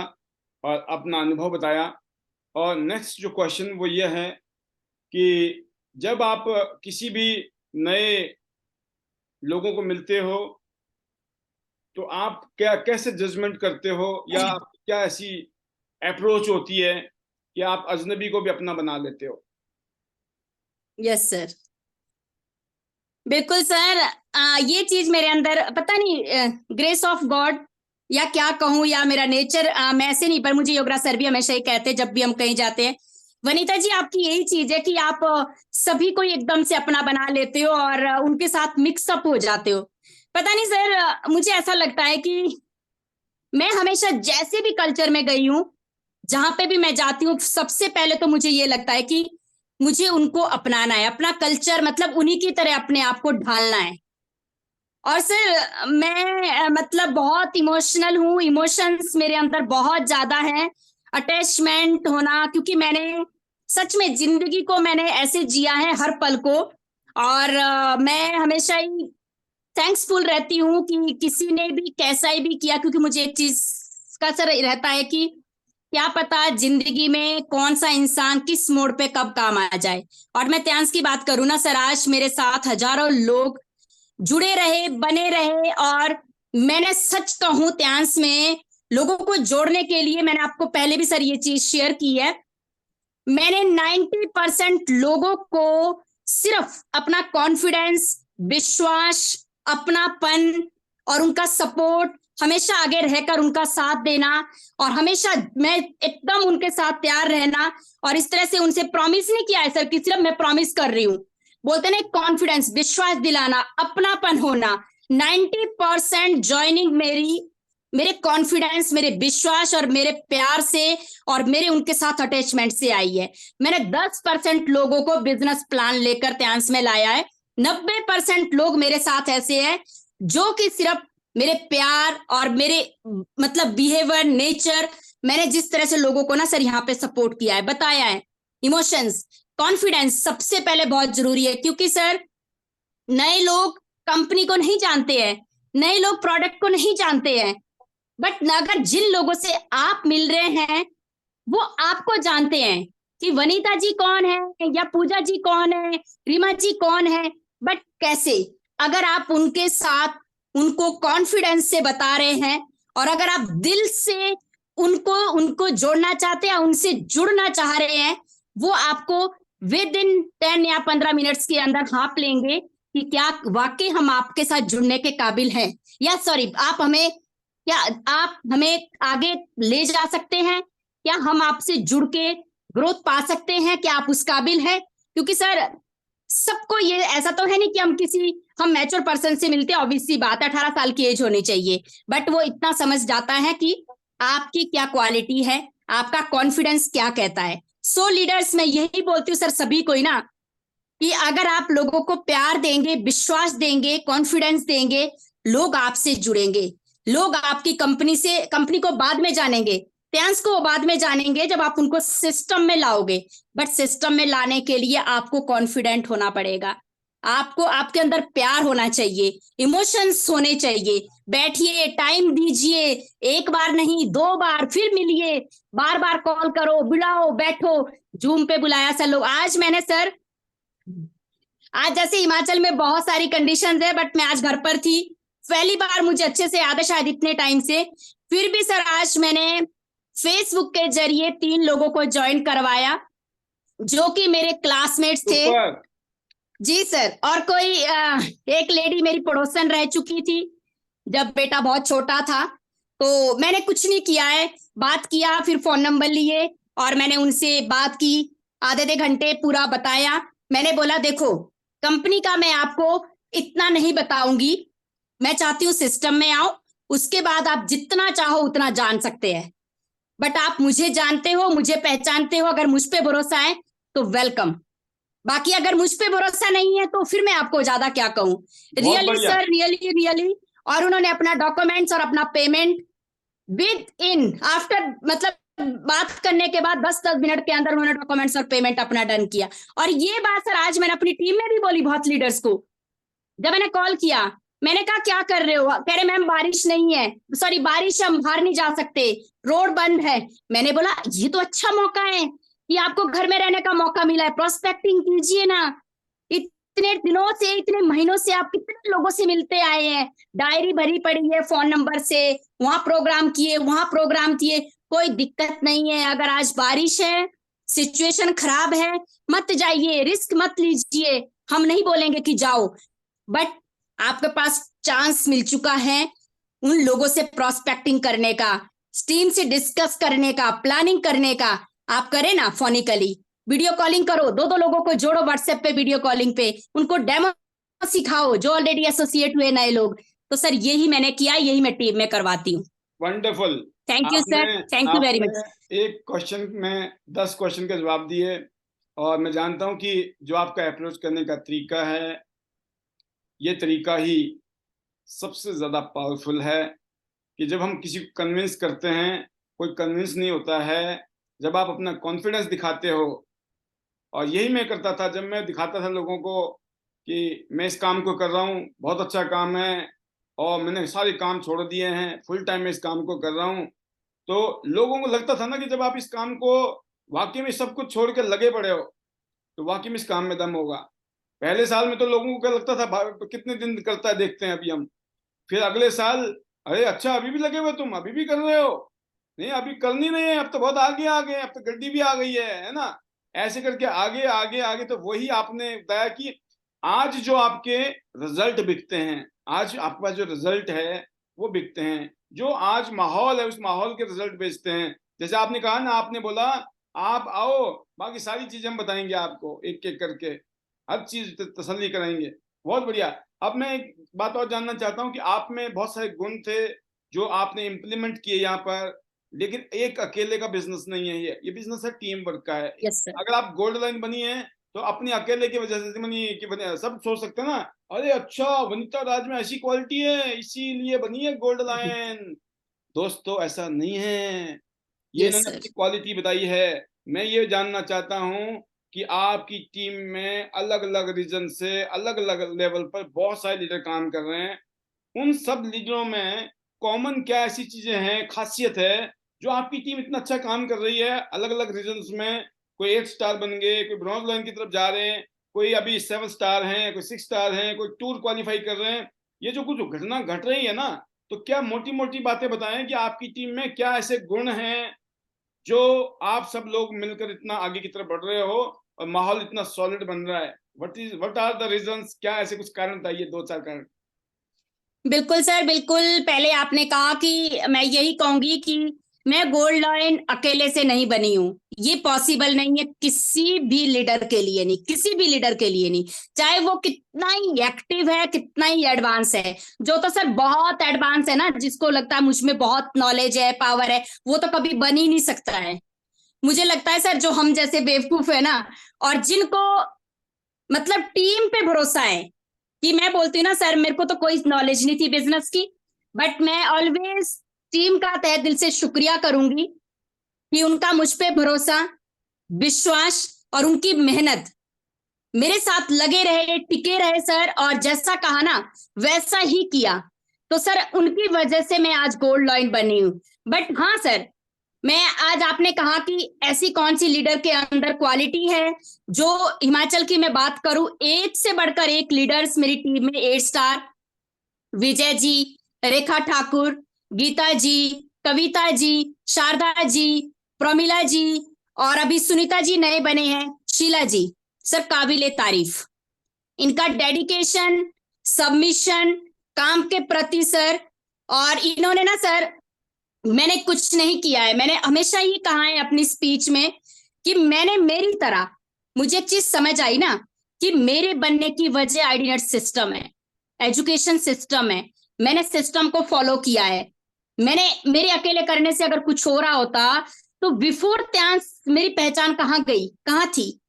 और अपना अनुभव बताया। और नेक्स्ट जो क्वेश्चन वो ये है कि जब आप किसी भी नए लोगों को मिलते हो तो आप क्या कैसे जजमेंट करते हो, या क्या ऐसी अप्रोच होती है कि आप अजनबी को भी अपना बना लेते हो? यस सर, बिल्कुल सर। ये चीज मेरे अंदर पता नहीं ग्रेस ऑफ गॉड या क्या कहूँ, या मेरा नेचर, मैं ऐसे नहीं, पर मुझे योगराज सर भी हमेशा ही कहते हैं जब भी हम कहीं जाते हैं, वनीता जी आपकी यही चीज है कि आप सभी को एकदम से अपना बना लेते हो और उनके साथ मिक्सअप हो जाते हो। पता नहीं सर, मुझे ऐसा लगता है कि मैं हमेशा जैसे भी कल्चर में गई हूँ, जहां पे भी मैं जाती हूँ, सबसे पहले तो मुझे ये लगता है कि मुझे उनको अपनाना है, अपना कल्चर मतलब उन्हीं की तरह अपने आप को ढालना है। और सर मैं मतलब बहुत इमोशनल हूँ, इमोशंस मेरे अंदर बहुत ज्यादा है, अटैचमेंट होना, क्योंकि मैंने सच में जिंदगी को मैंने ऐसे जिया है हर पल को। और मैं हमेशा ही थैंक्सफुल रहती हूँ कि किसी ने भी कैसा ही भी किया, क्योंकि मुझे एक चीज का सर रहता है कि क्या पता जिंदगी में कौन सा इंसान किस मोड़ पे कब काम आ जाए। और मैं त्यांस की बात करूँ ना सर, आज मेरे साथ हजारों लोग जुड़े रहे, बने रहे, और मैंने सच कहूं त्यांस में लोगों को जोड़ने के लिए मैंने आपको पहले भी सर ये चीज शेयर की है, मैंने 90% लोगों को सिर्फ अपना कॉन्फिडेंस, विश्वास, अपनापन और उनका सपोर्ट, हमेशा आगे रहकर उनका साथ देना, और हमेशा मैं एकदम उनके साथ तैयार रहना, और इस तरह से उनसे प्रॉमिस नहीं किया है सर कि सिर्फ मैं प्रॉमिस कर रही हूँ, बोलते ना कॉन्फिडेंस, विश्वास दिलाना, अपनापन होना। 90% ज्वाइनिंग मेरे कॉन्फिडेंस, मेरे विश्वास और मेरे प्यार से और मेरे उनके साथ अटैचमेंट से आई है। मैंने 10% लोगों को बिजनेस प्लान लेकर त्यांस में लाया है। 90% लोग मेरे साथ ऐसे हैं जो कि सिर्फ मेरे प्यार और मेरे मतलब बिहेवियर, नेचर, मैंने जिस तरह से लोगों को ना सर यहाँ पे सपोर्ट किया है, बताया है, इमोशंस, कॉन्फिडेंस सबसे पहले बहुत जरूरी है, क्योंकि सर नए लोग कंपनी को नहीं जानते हैं, नए लोग प्रोडक्ट को नहीं जानते हैं, बट अगर जिन लोगों से आप मिल रहे हैं वो आपको जानते हैं कि वनीता जी कौन है या पूजा जी कौन है, रीमा जी कौन है, बट कैसे, अगर आप उनके साथ उनको कॉन्फिडेंस से बता रहे हैं, और अगर आप दिल से उनको जोड़ना चाहते हैं, उनसे जुड़ना चाह रहे हैं, वो आपको विद इन 10 या 15 मिनट्स के अंदर हाँप लेंगे कि क्या वाकई हम आपके साथ जुड़ने के काबिल हैं, या सॉरी आप हमें आगे ले जा सकते हैं, क्या हम आपसे जुड़ के ग्रोथ पा सकते हैं, क्या आप उस काबिल हैं। क्योंकि सर सबको ये ऐसा तो है नहीं कि हम मैच्योर पर्सन से मिलते हैं, ऑब्वियसली बात है 18 साल की एज होनी चाहिए, बट वो इतना समझ जाता है कि आपकी क्या क्वालिटी है, आपका कॉन्फिडेंस क्या कहता है। सो लीडर्स, मैं यही बोलती हूँ सर सभी को ही ना, कि अगर आप लोगों को प्यार देंगे, विश्वास देंगे, कॉन्फिडेंस देंगे, लोग आपसे जुड़ेंगे, लोग आपकी कंपनी को बाद में जानेंगे, टेंस को बाद में जानेंगे जब आप उनको सिस्टम में लाओगे। बट सिस्टम में लाने के लिए आपको कॉन्फिडेंट होना पड़ेगा, आपको आपके अंदर प्यार होना चाहिए, इमोशंस होने चाहिए। बैठिए, टाइम दीजिए, एक बार नहीं 2 बार, फिर मिलिए, बार बार कॉल करो, बुलाओ, बैठो। जूम पे बुलाया सर लोग, आज जैसे हिमाचल में बहुत सारी कंडीशंस है, बट मैं आज घर पर थी, पहली बार मुझे अच्छे से याद है शायद इतने टाइम से, फिर भी सर आज मैंने फेसबुक के जरिए 3 लोगों को ज्वाइन करवाया जो कि मेरे क्लासमेट्स थे। जी सर, और कोई एक लेडी मेरी पड़ोसन रह चुकी थी जब बेटा बहुत छोटा था, तो मैंने कुछ नहीं किया है, बात किया, फिर फोन नंबर लिए और मैंने उनसे बात की, आधे घंटे पूरा बताया। मैंने बोला देखो, कंपनी का मैं आपको इतना नहीं बताऊंगी, मैं चाहती हूँ सिस्टम में आओ, उसके बाद आप जितना चाहो उतना जान सकते हैं, बट आप मुझे जानते हो, मुझे पहचानते हो, अगर मुझ पे भरोसा है तो वेलकम, बाकी अगर मुझ पे भरोसा नहीं है तो फिर मैं आपको ज्यादा क्या कहूँ। Really sir, really. और उन्होंने अपना डॉक्यूमेंट्स और अपना पेमेंट विद इन आफ्टर, मतलब बात करने के बाद 10 मिनट के अंदर उन्होंने डॉक्यूमेंट्स और पेमेंट अपना डन किया। और ये बात सर आज मैंने अपनी टीम में भी बोली बहुत लीडर्स को, जब मैंने कॉल किया, मैंने कहा क्या कर रहे हो, कह रहे मैम बारिश नहीं है, सॉरी बारिश, हम बाहर नहीं जा सकते, रोड बंद है। मैंने बोला ये तो अच्छा मौका है कि आपको घर में रहने का मौका मिला है, प्रोस्पेक्टिंग कीजिए ना, इतने दिनों से, इतने महीनों से आप कितने लोगों से मिलते आए हैं, डायरी भरी पड़ी है फोन नंबर से, वहां प्रोग्राम किए, कोई दिक्कत नहीं है। अगर आज बारिश है, सिचुएशन खराब है, मत जाइए, रिस्क मत लीजिए, हम नहीं बोलेंगे कि जाओ, बट आपके पास चांस मिल चुका है उन लोगों से प्रोस्पेक्टिंग करने का, टीम से डिस्कस करने का, प्लानिंग करने का। आप करें ना फोनिकली, वीडियो कॉलिंग करो, 2 लोगों को जोड़ो व्हाट्सएप पे, वीडियो कॉलिंग पे, उनको डेमो सिखाओ जो ऑलरेडी एसोसिएट हुए नए लोग। तो सर यही मैंने किया, यही मैं टीम में करवाती हूँ। Wonderful, thank you sir, thank you very much. एक क्वेश्चन में 10 क्वेश्चन के जवाब दिए, और मैं जानता हूं कि जो आपका अप्रोच करने का तरीका है, ये तरीका ही सबसे ज्यादा पावरफुल है, कि जब हम किसी को कन्विंस करते हैं, कोई कन्विंस नहीं होता है जब आप अपना कॉन्फिडेंस दिखाते हो। और यही मैं करता था, जब मैं दिखाता था लोगों को कि मैं इस काम को कर रहा हूँ, बहुत अच्छा काम है, और मैंने सारे काम छोड़ दिए हैं, फुल टाइम में इस काम को कर रहा हूँ, तो लोगों को लगता था ना कि जब आप इस काम को वाकई में सब कुछ छोड़ के लगे पड़े हो तो वाकई में इस काम में दम होगा। पहले साल में तो लोगों को क्या लगता था, कितने दिन करता है देखते हैं अभी हम, फिर अगले साल, अरे अच्छा अभी भी लगे हुए तुम, अभी भी कर रहे हो, नहीं अभी करनी नहीं है, अब तो बहुत आगे आ गए, अब तो गड्डी भी आ गई है ना, ऐसे करके आगे आगे आगे। तो वही आपने बताया कि आज जो आपके रिजल्ट बिकते हैं, आज आपका जो रिजल्ट है वो बिकते हैं, जो आज माहौल है उस माहौल के रिजल्ट बेचते हैं। जैसे आपने कहा ना, आपने बोला आप आओ, बाकी सारी चीजें हम बताएंगे आपको, एक एक करके हर चीज तसल्ली कराएंगे। बहुत बढ़िया। अब मैं एक बात और जानना चाहता हूँ कि आप में बहुत सारे गुण थे जो आपने इम्प्लीमेंट किए यहाँ पर, लेकिन एक अकेले का बिजनेस नहीं है, ये बिजनेस है, टीम वर्क का है। Yes sir. अगर आप गोल्ड लाइन बनी है तो अपने अकेले की वजह से बनी कि बने, सब सोच सकते हैं ना, अरे अच्छा वनिता राज में ऐसी क्वालिटी है इसीलिए बनी है गोल्ड लाइन। दोस्तों ऐसा नहीं है, ये यस इन्होंने सर। अपनी क्वालिटी बताई है। मैं ये जानना चाहता हूँ कि आपकी टीम में अलग अलग रीजन से, अलग अलग लेवल पर बहुत सारे लीडर काम कर रहे हैं, उन सब लीडरों में कॉमन क्या ऐसी चीजें हैं, खासियत है जो आपकी टीम इतना अच्छा काम कर रही है अलग अलग रीजन्स में? कोई 8 स्टार बन गए, कोई ब्रॉन्ज लाइन की तरफ जा रहे हैं, कोई अभी 7 स्टार हैं, कोई 6 स्टार हैं, कोई टूर क्वालिफाई कर रहे हैं, ये जो कुछ घटना घट रही है ना, तो क्या मोटी मोटी बातें बताएं कि आपकी टीम में क्या ऐसे गुण हैं जो आप सब लोग मिलकर इतना आगे की तरफ बढ़ रहे हो और माहौल इतना सॉलिड बन रहा है। व्हाट आर द रीजंस, क्या ऐसे कुछ कारण बताइए, 2-4 कारण। बिल्कुल सर, बिल्कुल। पहले आपने कहा कि मैं यही कहूंगी कि मैं गोल्ड लाइन अकेले से नहीं बनी हूँ। ये पॉसिबल नहीं है किसी भी लीडर के लिए नहीं, किसी भी लीडर के लिए नहीं, चाहे वो कितना ही एक्टिव है, कितना ही एडवांस है। जो तो सर बहुत एडवांस है ना, जिसको लगता है मुझ में बहुत नॉलेज है, पावर है, वो तो कभी बन ही नहीं सकता है। मुझे लगता है सर जो हम जैसे बेवकूफ है ना, और जिनको मतलब टीम पे भरोसा है, कि मैं बोलती हूँ ना सर, मेरे को तो कोई नॉलेज नहीं थी बिजनेस की, बट मैं ऑलवेज टीम का तहे दिल से शुक्रिया करूंगी कि उनका मुझ पे भरोसा, विश्वास और उनकी मेहनत मेरे साथ लगे रहे, टिके रहे सर, और जैसा कहा ना वैसा ही किया। तो सर उनकी वजह से मैं आज गोल्ड लाइन बनी हूँ। बट हाँ सर, मैं आज आपने कहा कि ऐसी कौन सी लीडर के अंदर क्वालिटी है, जो हिमाचल की मैं बात करूं, एक से बढ़कर एक लीडर्स मेरी टीम में 8 स्टार। विजय जी, रेखा ठाकुर, गीता जी, कविता जी, शारदा जी, प्रमिला जी, और अभी सुनीता जी नए बने हैं, शीला जी। सर काबिले तारीफ इनका डेडिकेशन, सबमिशन, काम के प्रति सर। और इन्होंने ना सर, मैंने कुछ नहीं किया है, मैंने हमेशा ही कहा है अपनी स्पीच में कि मैंने मेरी तरह, मुझे एक चीज समझ आई ना कि मेरे बनने की वजह आईडीनेट सिस्टम है, एजुकेशन सिस्टम है। मैंने सिस्टम को फॉलो किया है। मैंने मेरे अकेले करने से अगर कुछ हो रहा होता तो बिफोर त्यांस मेरी पहचान कहाँ गई, कहाँ थी,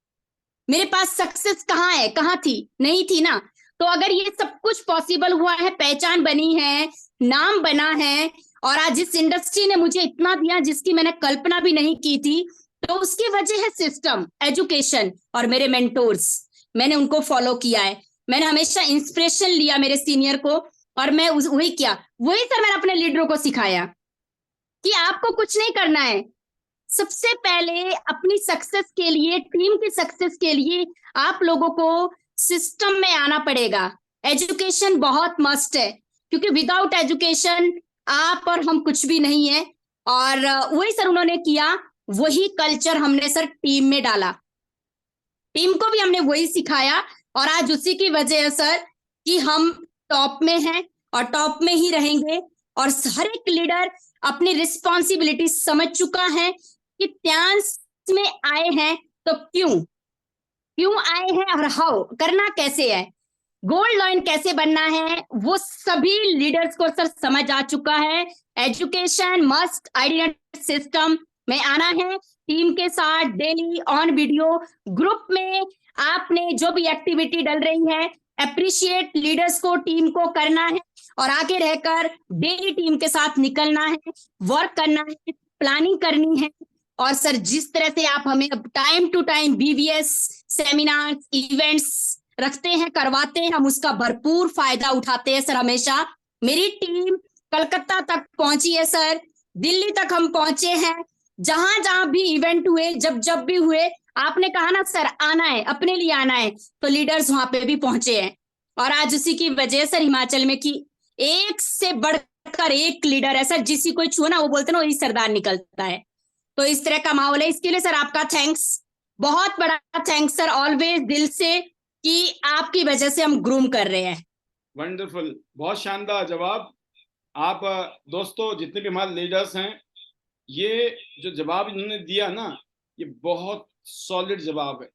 मेरे पास सक्सेस कहाँ है, कहाँ थी, नहीं थी ना। तो अगर ये सब कुछ पॉसिबल हुआ है, पहचान बनी है, नाम बना है, और आज इस इंडस्ट्री ने मुझे इतना दिया जिसकी मैंने कल्पना भी नहीं की थी, तो उसकी वजह है सिस्टम, एजुकेशन और मेरे मेंटोर्स। मैंने उनको फॉलो किया है, मैंने हमेशा इंस्पिरेशन लिया मेरे सीनियर को, और मैं वही किया, वही सर मैंने अपने लीडरों को सिखाया कि आपको कुछ नहीं करना है। सबसे पहले अपनी सक्सेस के लिए, टीम की सक्सेस के लिए आप लोगों को सिस्टम में आना पड़ेगा। एजुकेशन बहुत मस्ट है, क्योंकि विदाउट एजुकेशन आप और हम कुछ भी नहीं है। और वही सर उन्होंने किया, वही कल्चर हमने सर टीम में डाला, टीम को भी हमने वही सिखाया, और आज उसी की वजह है सर कि हम टॉप में हैं और टॉप में ही रहेंगे। और हर एक लीडर अपनी रिस्पॉन्सिबिलिटी समझ चुका है कि त्यांस में आए हैं तो क्यों, क्यों आए हैं और हाउ करना कैसे है, गोल्ड लाइन कैसे बनना है, वो सभी लीडर्स को सर समझ आ चुका है। एजुकेशन मस्ट, आइडेंटिटी सिस्टम में आना है, टीम के साथ डेली ऑन वीडियो ग्रुप में आपने जो भी एक्टिविटी डल रही है, अप्रिशिएट लीडर्स को, टीम को करना है, और आगे रहकर डेली टीम के साथ निकलना है, वर्क करना है, प्लानिंग करनी है। और सर जिस तरह से आप हमें time to time BVS seminars events रखते हैं, करवाते हैं, हम उसका भरपूर फायदा उठाते हैं सर हमेशा। मेरी टीम कलकत्ता तक पहुंची है सर, दिल्ली तक हम पहुंचे हैं, जहां जहां भी इवेंट हुए, जब जब भी हुए, आपने कहा ना सर आना है, अपने लिए आना है, तो लीडर्स वहां पे भी पहुंचे हैं। और आज उसी की वजह सर हिमाचल में कि एक से बढ़कर एक लीडर है सर, जिसी कोई छुआ ना वो बोलते ना वही सरदार निकलता है। तो इस तरह का माहौल है, इसके लिए सर आपका थैंक्स, बहुत बड़ा थैंक्स सर, ऑलवेज दिल से, कि आपकी वजह से हम ग्रूम कर रहे हैं। वंडरफुल, बहुत शानदार जवाब। आप दोस्तों जितने भी हमारे लीडर्स हैं, ये जो जवाब इन्होंने दिया ना, ये बहुत सॉलिड जवाब है।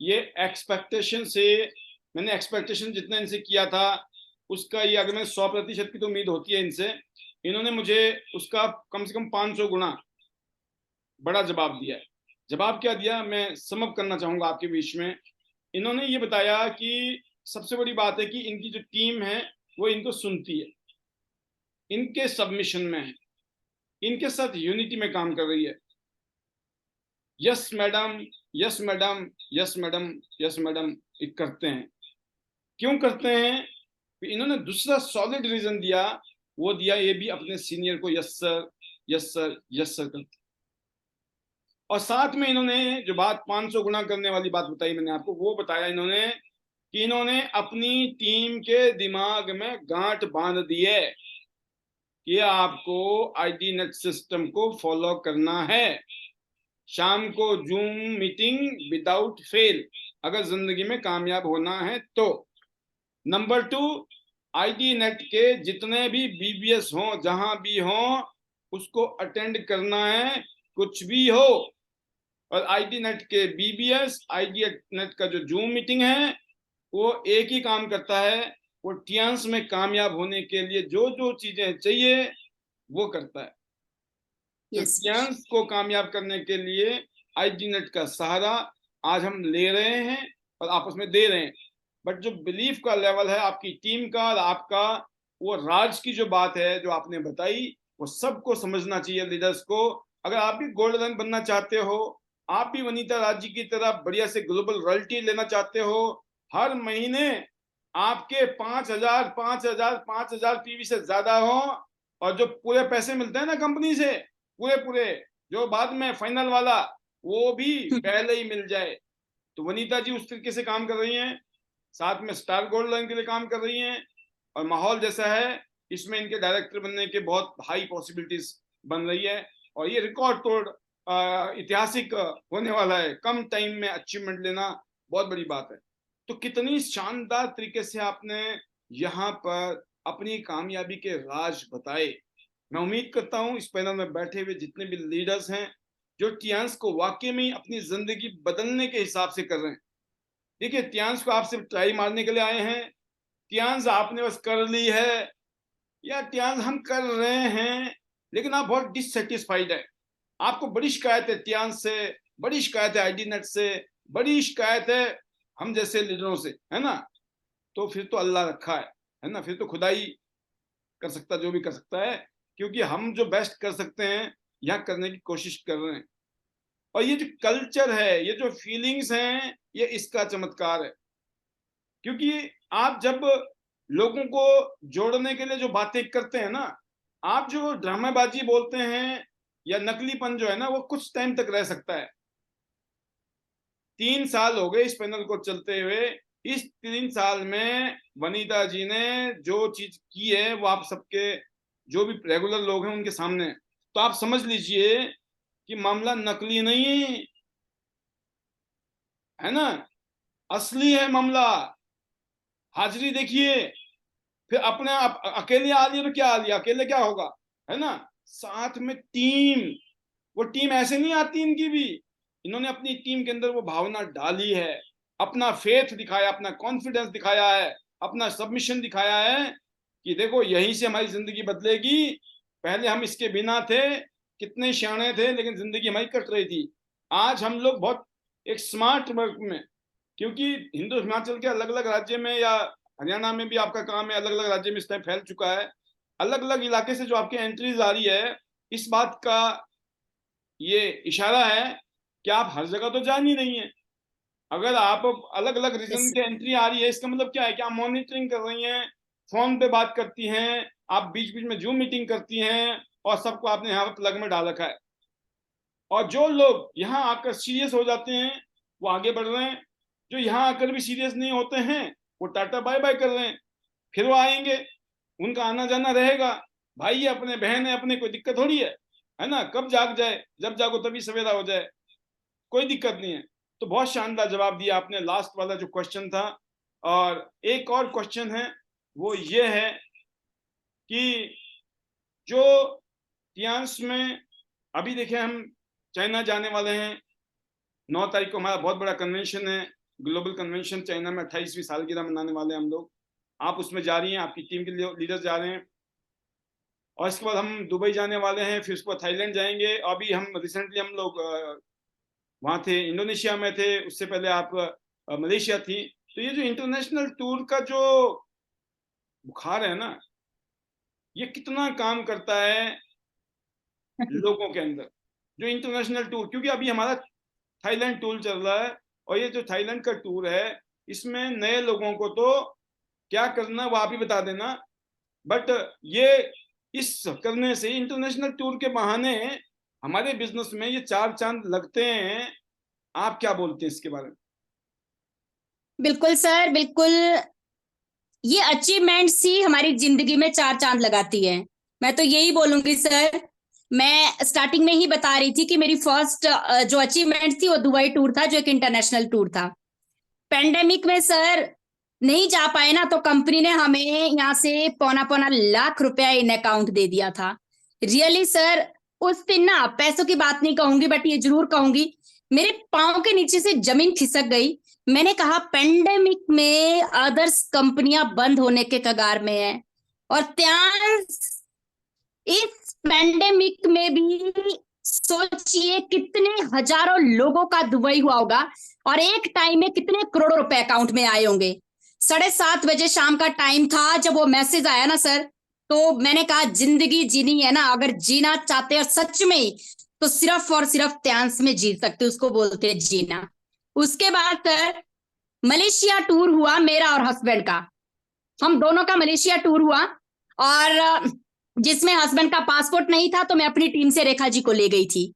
ये एक्सपेक्टेशन से, मैंने एक्सपेक्टेशन जितना इनसे किया था उसका, ये अगर मैं 100% की तो उम्मीद होती है इनसे, इन्होंने मुझे उसका कम से कम 500 गुना बड़ा जवाब दिया है। जवाब क्या दिया, मैं समअप करना चाहूंगा आपके बीच में। इन्होंने ये बताया कि सबसे बड़ी बात है कि इनकी जो टीम है वो इनको सुनती है, इनके सबमिशन में है, इनके साथ यूनिटी में काम कर रही है। Yes madam, yes madam, yes madam, yes madam करते हैं। क्यों करते हैं? इन्होंने दूसरा सॉलिड रीजन दिया, वो दिया ये भी अपने सीनियर को yes sir, yes sir, yes sir करते। और साथ में इन्होंने जो बात 500 गुना करने वाली बात बताई मैंने आपको, वो बताया इन्होंने कि इन्होंने अपनी टीम के दिमाग में गांठ बांध दी है कि आपको आईडी नेट सिस्टम को फॉलो करना है। शाम को जूम मीटिंग विदाउट फेल, अगर जिंदगी में कामयाब होना है तो। नंबर 2, आईडी नेट के जितने भी बीबीएस हों, जहां भी हों, उसको अटेंड करना है, कुछ भी हो। और आईडी नेट के बीबीएस, आईडी नेट का जो जूम मीटिंग है, वो एक ही काम करता है, वो टियांस में कामयाब होने के लिए जो जो चीजें चाहिए वो करता है। तो यस टियांस को कामयाब करने के लिए आईडी नेट का सहारा आज हम ले रहे हैं और आपस में दे रहे हैं। बट जो बिलीफ का लेवल है आपकी टीम का और आपका, वो राज की जो बात है जो आपने बताई, वो सबको समझना चाहिए, लीडर्स को। अगर आप भी गोल्डन बनना चाहते हो, आप भी वनीता राजी की तरह बढ़िया से ग्लोबल रॉयल्टी लेना चाहते हो, हर महीने आपके 5,000 पीवी से ज्यादा हो, और जो पूरे पैसे मिलते हैं ना कंपनी से, पूरे पूरे, जो बाद में फाइनल वाला, वो भी पहले ही मिल जाए, तो वनीता जी उस तरीके से काम कर रही हैं। साथ में स्टार गोल्ड लाइन के लिए काम कर रही हैं, और माहौल जैसा है, इसमें इनके डायरेक्टर बनने के बहुत हाई पॉसिबिलिटीज बन रही है। और ये रिकॉर्ड तोड़ ऐतिहासिक होने वाला है। कम टाइम में अचीवमेंट लेना बहुत बड़ी बात है। तो कितनी शानदार तरीके से आपने यहाँ पर अपनी कामयाबी के राज बताए। मैं उम्मीद करता हूँ इस पैनल में बैठे हुए जितने भी लीडर्स हैं, जो टियांस को वाकई में अपनी जिंदगी बदलने के हिसाब से कर रहे हैं। देखिए, टियांस को आप सिर्फ ट्राई मारने के लिए आए हैं, टियांस आपने बस कर ली है, या टियांस हम कर रहे हैं, लेकिन आप बहुत डिससेटिस्फाइड है। आपको बड़ी शिकायत है टियांस से, बड़ी शिकायत है आईडी नेट से, बड़ी शिकायत है हम जैसे लीडरों से, है ना। तो फिर तो अल्लाह रखा है ना, फिर तो खुदा ही कर सकता जो भी कर सकता है, क्योंकि हम जो बेस्ट कर सकते हैं यहाँ करने की कोशिश कर रहे हैं। और ये जो कल्चर है, ये जो फीलिंग्स हैं, ये इसका चमत्कार है। क्योंकि आप जब लोगों को जोड़ने के लिए जो बातें करते हैं ना, आप जो ड्रामेबाजी बोलते हैं या नकलीपन जो है ना, वो कुछ टाइम तक रह सकता है। 3 साल हो गए इस पैनल को चलते हुए। इस 3 साल में वनीता जी ने जो चीज की है, वो आप सबके जो भी रेगुलर लोग हैं उनके सामने, तो आप समझ लीजिए कि मामला नकली नहीं है ना, असली है मामला। हाजिरी देखिए, फिर अपने आप अकेले आ रही है तो क्या आ रही है, अकेले क्या होगा, है ना। साथ में टीम, वो टीम ऐसे नहीं आती इनकी भी, इन्होंने अपनी टीम के अंदर वो भावना डाली है, अपना फेथ दिखाया, अपना कॉन्फिडेंस दिखाया है, अपना सबमिशन दिखाया है कि देखो यहीं से हमारी जिंदगी बदलेगी। पहले हम इसके बिना थे, कितने शाणे थे, लेकिन जिंदगी हमारी कट रही थी। आज हम लोग बहुत एक स्मार्ट वर्क में, क्योंकि हिंदू हिमाचल के अलग अलग राज्य में या हरियाणा में भी आपका काम है, अलग अलग राज्य में इस टाइम फैल चुका है, अलग अलग इलाके से जो आपकी एंट्रीज आ रही है, इस बात का ये इशारा है कि आप हर जगह तो जा नहीं रही हैं। अगर आप अलग अलग रीजन यस के एंट्री आ रही है, इसका मतलब क्या है कि आप मॉनिटरिंग कर रही हैं, फोन पे बात करती हैं, आप बीच बीच में जूम मीटिंग करती हैं, और सबको आपने यहाँ पर प्लग में डाल रखा है। और जो लोग यहाँ आकर सीरियस हो जाते हैं वो आगे बढ़ रहे हैं, जो यहाँ आकर भी सीरियस नहीं होते हैं वो टाटा बाय बाय कर रहे हैं। फिर वो आएंगे, उनका आना जाना रहेगा। भाई है अपने, बहन है अपने, कोई दिक्कत थोड़ी है ना। कब जाग जाए, जब जागो तभी सवेरा हो जाए, कोई दिक्कत नहीं है। तो बहुत शानदार जवाब दिया आपने लास्ट वाला जो क्वेश्चन था। और एक और क्वेश्चन है, वो ये है कि जो टियांस में अभी देखें, हम चाइना जाने वाले हैं, 9 तारीख को हमारा बहुत बड़ा कन्वेंशन है, ग्लोबल कन्वेंशन चाइना में, 28वीं सालगिरह मनाने वाले हैं हम लोग। आप उसमें जा रही हैं, आपकी टीम के लीडर्स जा रहे हैं, और इसके बाद हम दुबई जाने वाले हैं, फिर उसके बाद थाईलैंड जाएंगे। अभी हम रिसेंटली हम लोग वहाँ थे, इंडोनेशिया में थे, उससे पहले आप मलेशिया थी। तो ये जो इंटरनेशनल टूर का जो बुखार है ना, ये कितना काम करता है लोगों के अंदर, जो इंटरनेशनल टूर। क्योंकि अभी हमारा थाईलैंड टूर चल रहा है, और ये जो थाईलैंड का टूर है, इसमें नए लोगों को तो क्या करना वो आप ही बता देना, बट ये इस करने से, इंटरनेशनल टूर के बहाने हमारे बिजनेस में ये 4 चांद लगते हैं। आप क्या बोलते हैं इसके बारे में? बिल्कुल सर, बिल्कुल। ये अचीवमेंट्स ही हमारी जिंदगी में चार चांद लगाती है। मैं तो यही बोलूंगी सर। मैं स्टार्टिंग में ही बता रही थी कि मेरी फर्स्ट जो अचीवमेंट थी वो दुबई टूर था, जो एक इंटरनेशनल टूर था। पेंडेमिक में सर नहीं जा पाए ना, तो कंपनी ने हमें यहाँ से पौना पौना लाख रुपया इन अकाउंट दे दिया था। रियली सर, उस दिन ना पैसों की बात नहीं कहूंगी, बट ये जरूर कहूंगी, मेरे पांव के नीचे से जमीन खिसक गई। मैंने कहा पेंडेमिक में अदर्स कंपनियां बंद होने के कगार में है, और त्यांस इस पेंडेमिक में भी सोचिए कितने हजारों लोगों का दुबई हुआ होगा, और एक टाइम में कितने करोड़ों रुपए अकाउंट में आए होंगे। 7:30 शाम का टाइम था जब वो मैसेज आया ना सर, तो मैंने कहा जिंदगी जीनी है ना, अगर जीना चाहते हैं सच में ही, तो सिर्फ और सिर्फ त्यांस में जी सकते, उसको बोलते हैं जीना। उसके बाद सर मलेशिया टूर हुआ मेरा और हस्बैंड का। हम दोनों का मलेशिया टूर हुआ, और जिसमें हस्बैंड का पासपोर्ट नहीं था, तो मैं अपनी टीम से रेखा जी को ले गई थी।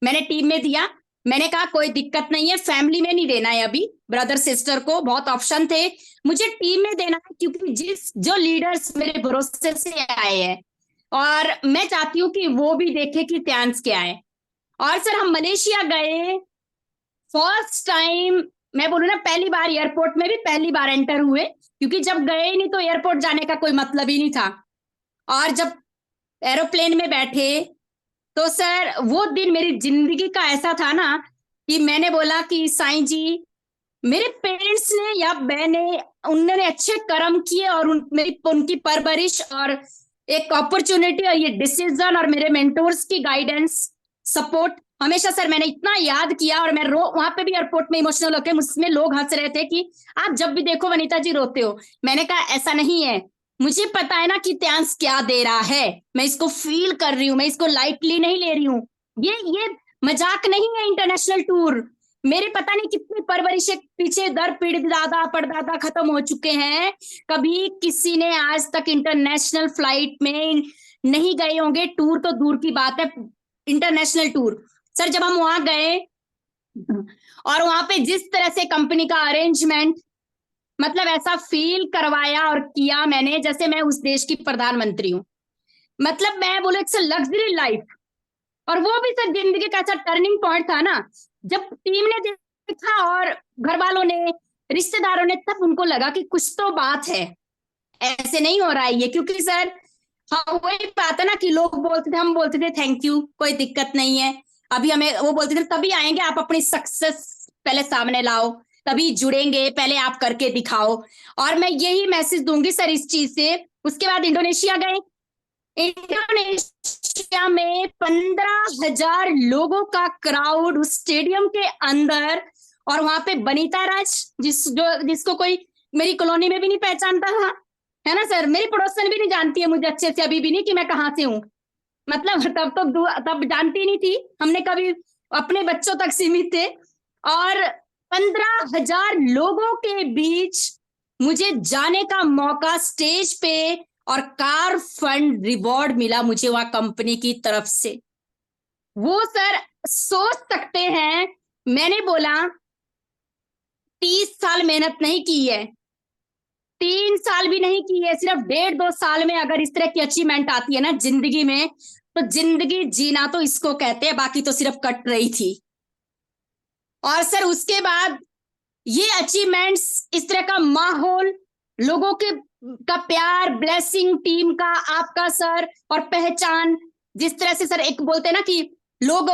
मैंने टीम में दिया। मैंने कहा कोई दिक्कत नहीं है, फैमिली में नहीं देना है अभी, ब्रदर सिस्टर को बहुत ऑप्शन थे, मुझे टीम में देना है, क्योंकि जो लीडर्स मेरे भरोसे से आए हैं, और मैं चाहती हूँ कि वो भी देखे कि त्यांस क्या है। और सर हम मलेशिया गए, फर्स्ट टाइम, मैं बोलूँ ना पहली बार एयरपोर्ट में भी पहली बार एंटर हुए, क्योंकि जब गए नहीं तो एयरपोर्ट जाने का कोई मतलब ही नहीं था। और जब एरोप्लेन में बैठे, तो सर वो दिन मेरी जिंदगी का ऐसा था ना कि मैंने बोला कि साईं जी, मेरे पेरेंट्स ने या मैंने, उन्होंने अच्छे कर्म किए, और उनकी परवरिश और एक अपॉर्चुनिटी और ये डिसीजन और मेरे मेंटोर्स की गाइडेंस सपोर्ट, हमेशा सर मैंने इतना याद किया। और मैं वहां पे भी एयरपोर्ट में इमोशनल होकर, मुझमें लोग हंस रहे थे कि आप जब भी देखो वनीता जी रोते हो। मैंने कहा ऐसा नहीं है, मुझे पता है ना कि त्यांस क्या दे रहा है, मैं इसको फील कर रही हूँ, मैं इसको लाइटली नहीं ले रही हूँ। ये मजाक नहीं है इंटरनेशनल टूर। मेरे पता नहीं कितनी परवरिश पीछे दर पीढ़ी दादा परदादा खत्म हो चुके हैं, कभी किसी ने आज तक इंटरनेशनल फ्लाइट में नहीं गए होंगे, टूर तो दूर की बात है, इंटरनेशनल टूर। सर जब हम वहां गए, और वहां पे जिस तरह से कंपनी का अरेंजमेंट, मतलब ऐसा फील करवाया और किया मैंने जैसे मैं उस देश की प्रधानमंत्री हूँ। मतलब मैं बोले इट्स लग्जरी लाइफ। और वो भी सर जिंदगी का ऐसा टर्निंग पॉइंट था ना, जब टीम ने देखा और घर वालों ने, रिश्तेदारों ने, तब उनको लगा कि कुछ तो बात है, ऐसे नहीं हो रहा है ये। क्योंकि सर हाँ वही बात है ना कि लोग बोलते थे, हम बोलते थे थैंक यू, कोई दिक्कत नहीं है, अभी हमें, वो बोलते थे तभी आएंगे, आप अपनी सक्सेस पहले सामने लाओ, तभी जुड़ेंगे, पहले आप करके दिखाओ। और मैं यही मैसेज दूंगी सर इस चीज से। उसके बाद इंडोनेशिया गए। इंडोनेशिया में 15,000 लोगों का क्राउड उस स्टेडियम के अंदर, और वहां पे बनीता राज, जिसको कोई मेरी कॉलोनी में भी नहीं पहचानता था, है ना सर, मेरी पड़ोसन भी नहीं जानती है मुझे अच्छे से अभी भी नहीं कि मैं कहाँ से हूँ। मतलब तब जानती नहीं थी, हमने कभी अपने बच्चों तक सीमित थे। और 15,000 लोगों के बीच मुझे जाने का मौका स्टेज पे, और कार फंड रिवॉर्ड मिला मुझे वहां कंपनी की तरफ से। वो सर सोच सकते हैं, मैंने बोला 30 साल मेहनत नहीं की है, 3 साल भी नहीं की है, सिर्फ 1.5-2 साल में अगर इस तरह की अचीवमेंट आती है ना जिंदगी में, तो जिंदगी जीना तो इसको कहते हैं, बाकी तो सिर्फ कट रही थी। और सर उसके बाद ये अचीवमेंट्स, इस तरह का माहौल, लोगों के का प्यार, ब्लेसिंग, टीम का, आपका सर, और पहचान, जिस तरह से सर एक बोलते हैं ना कि लोग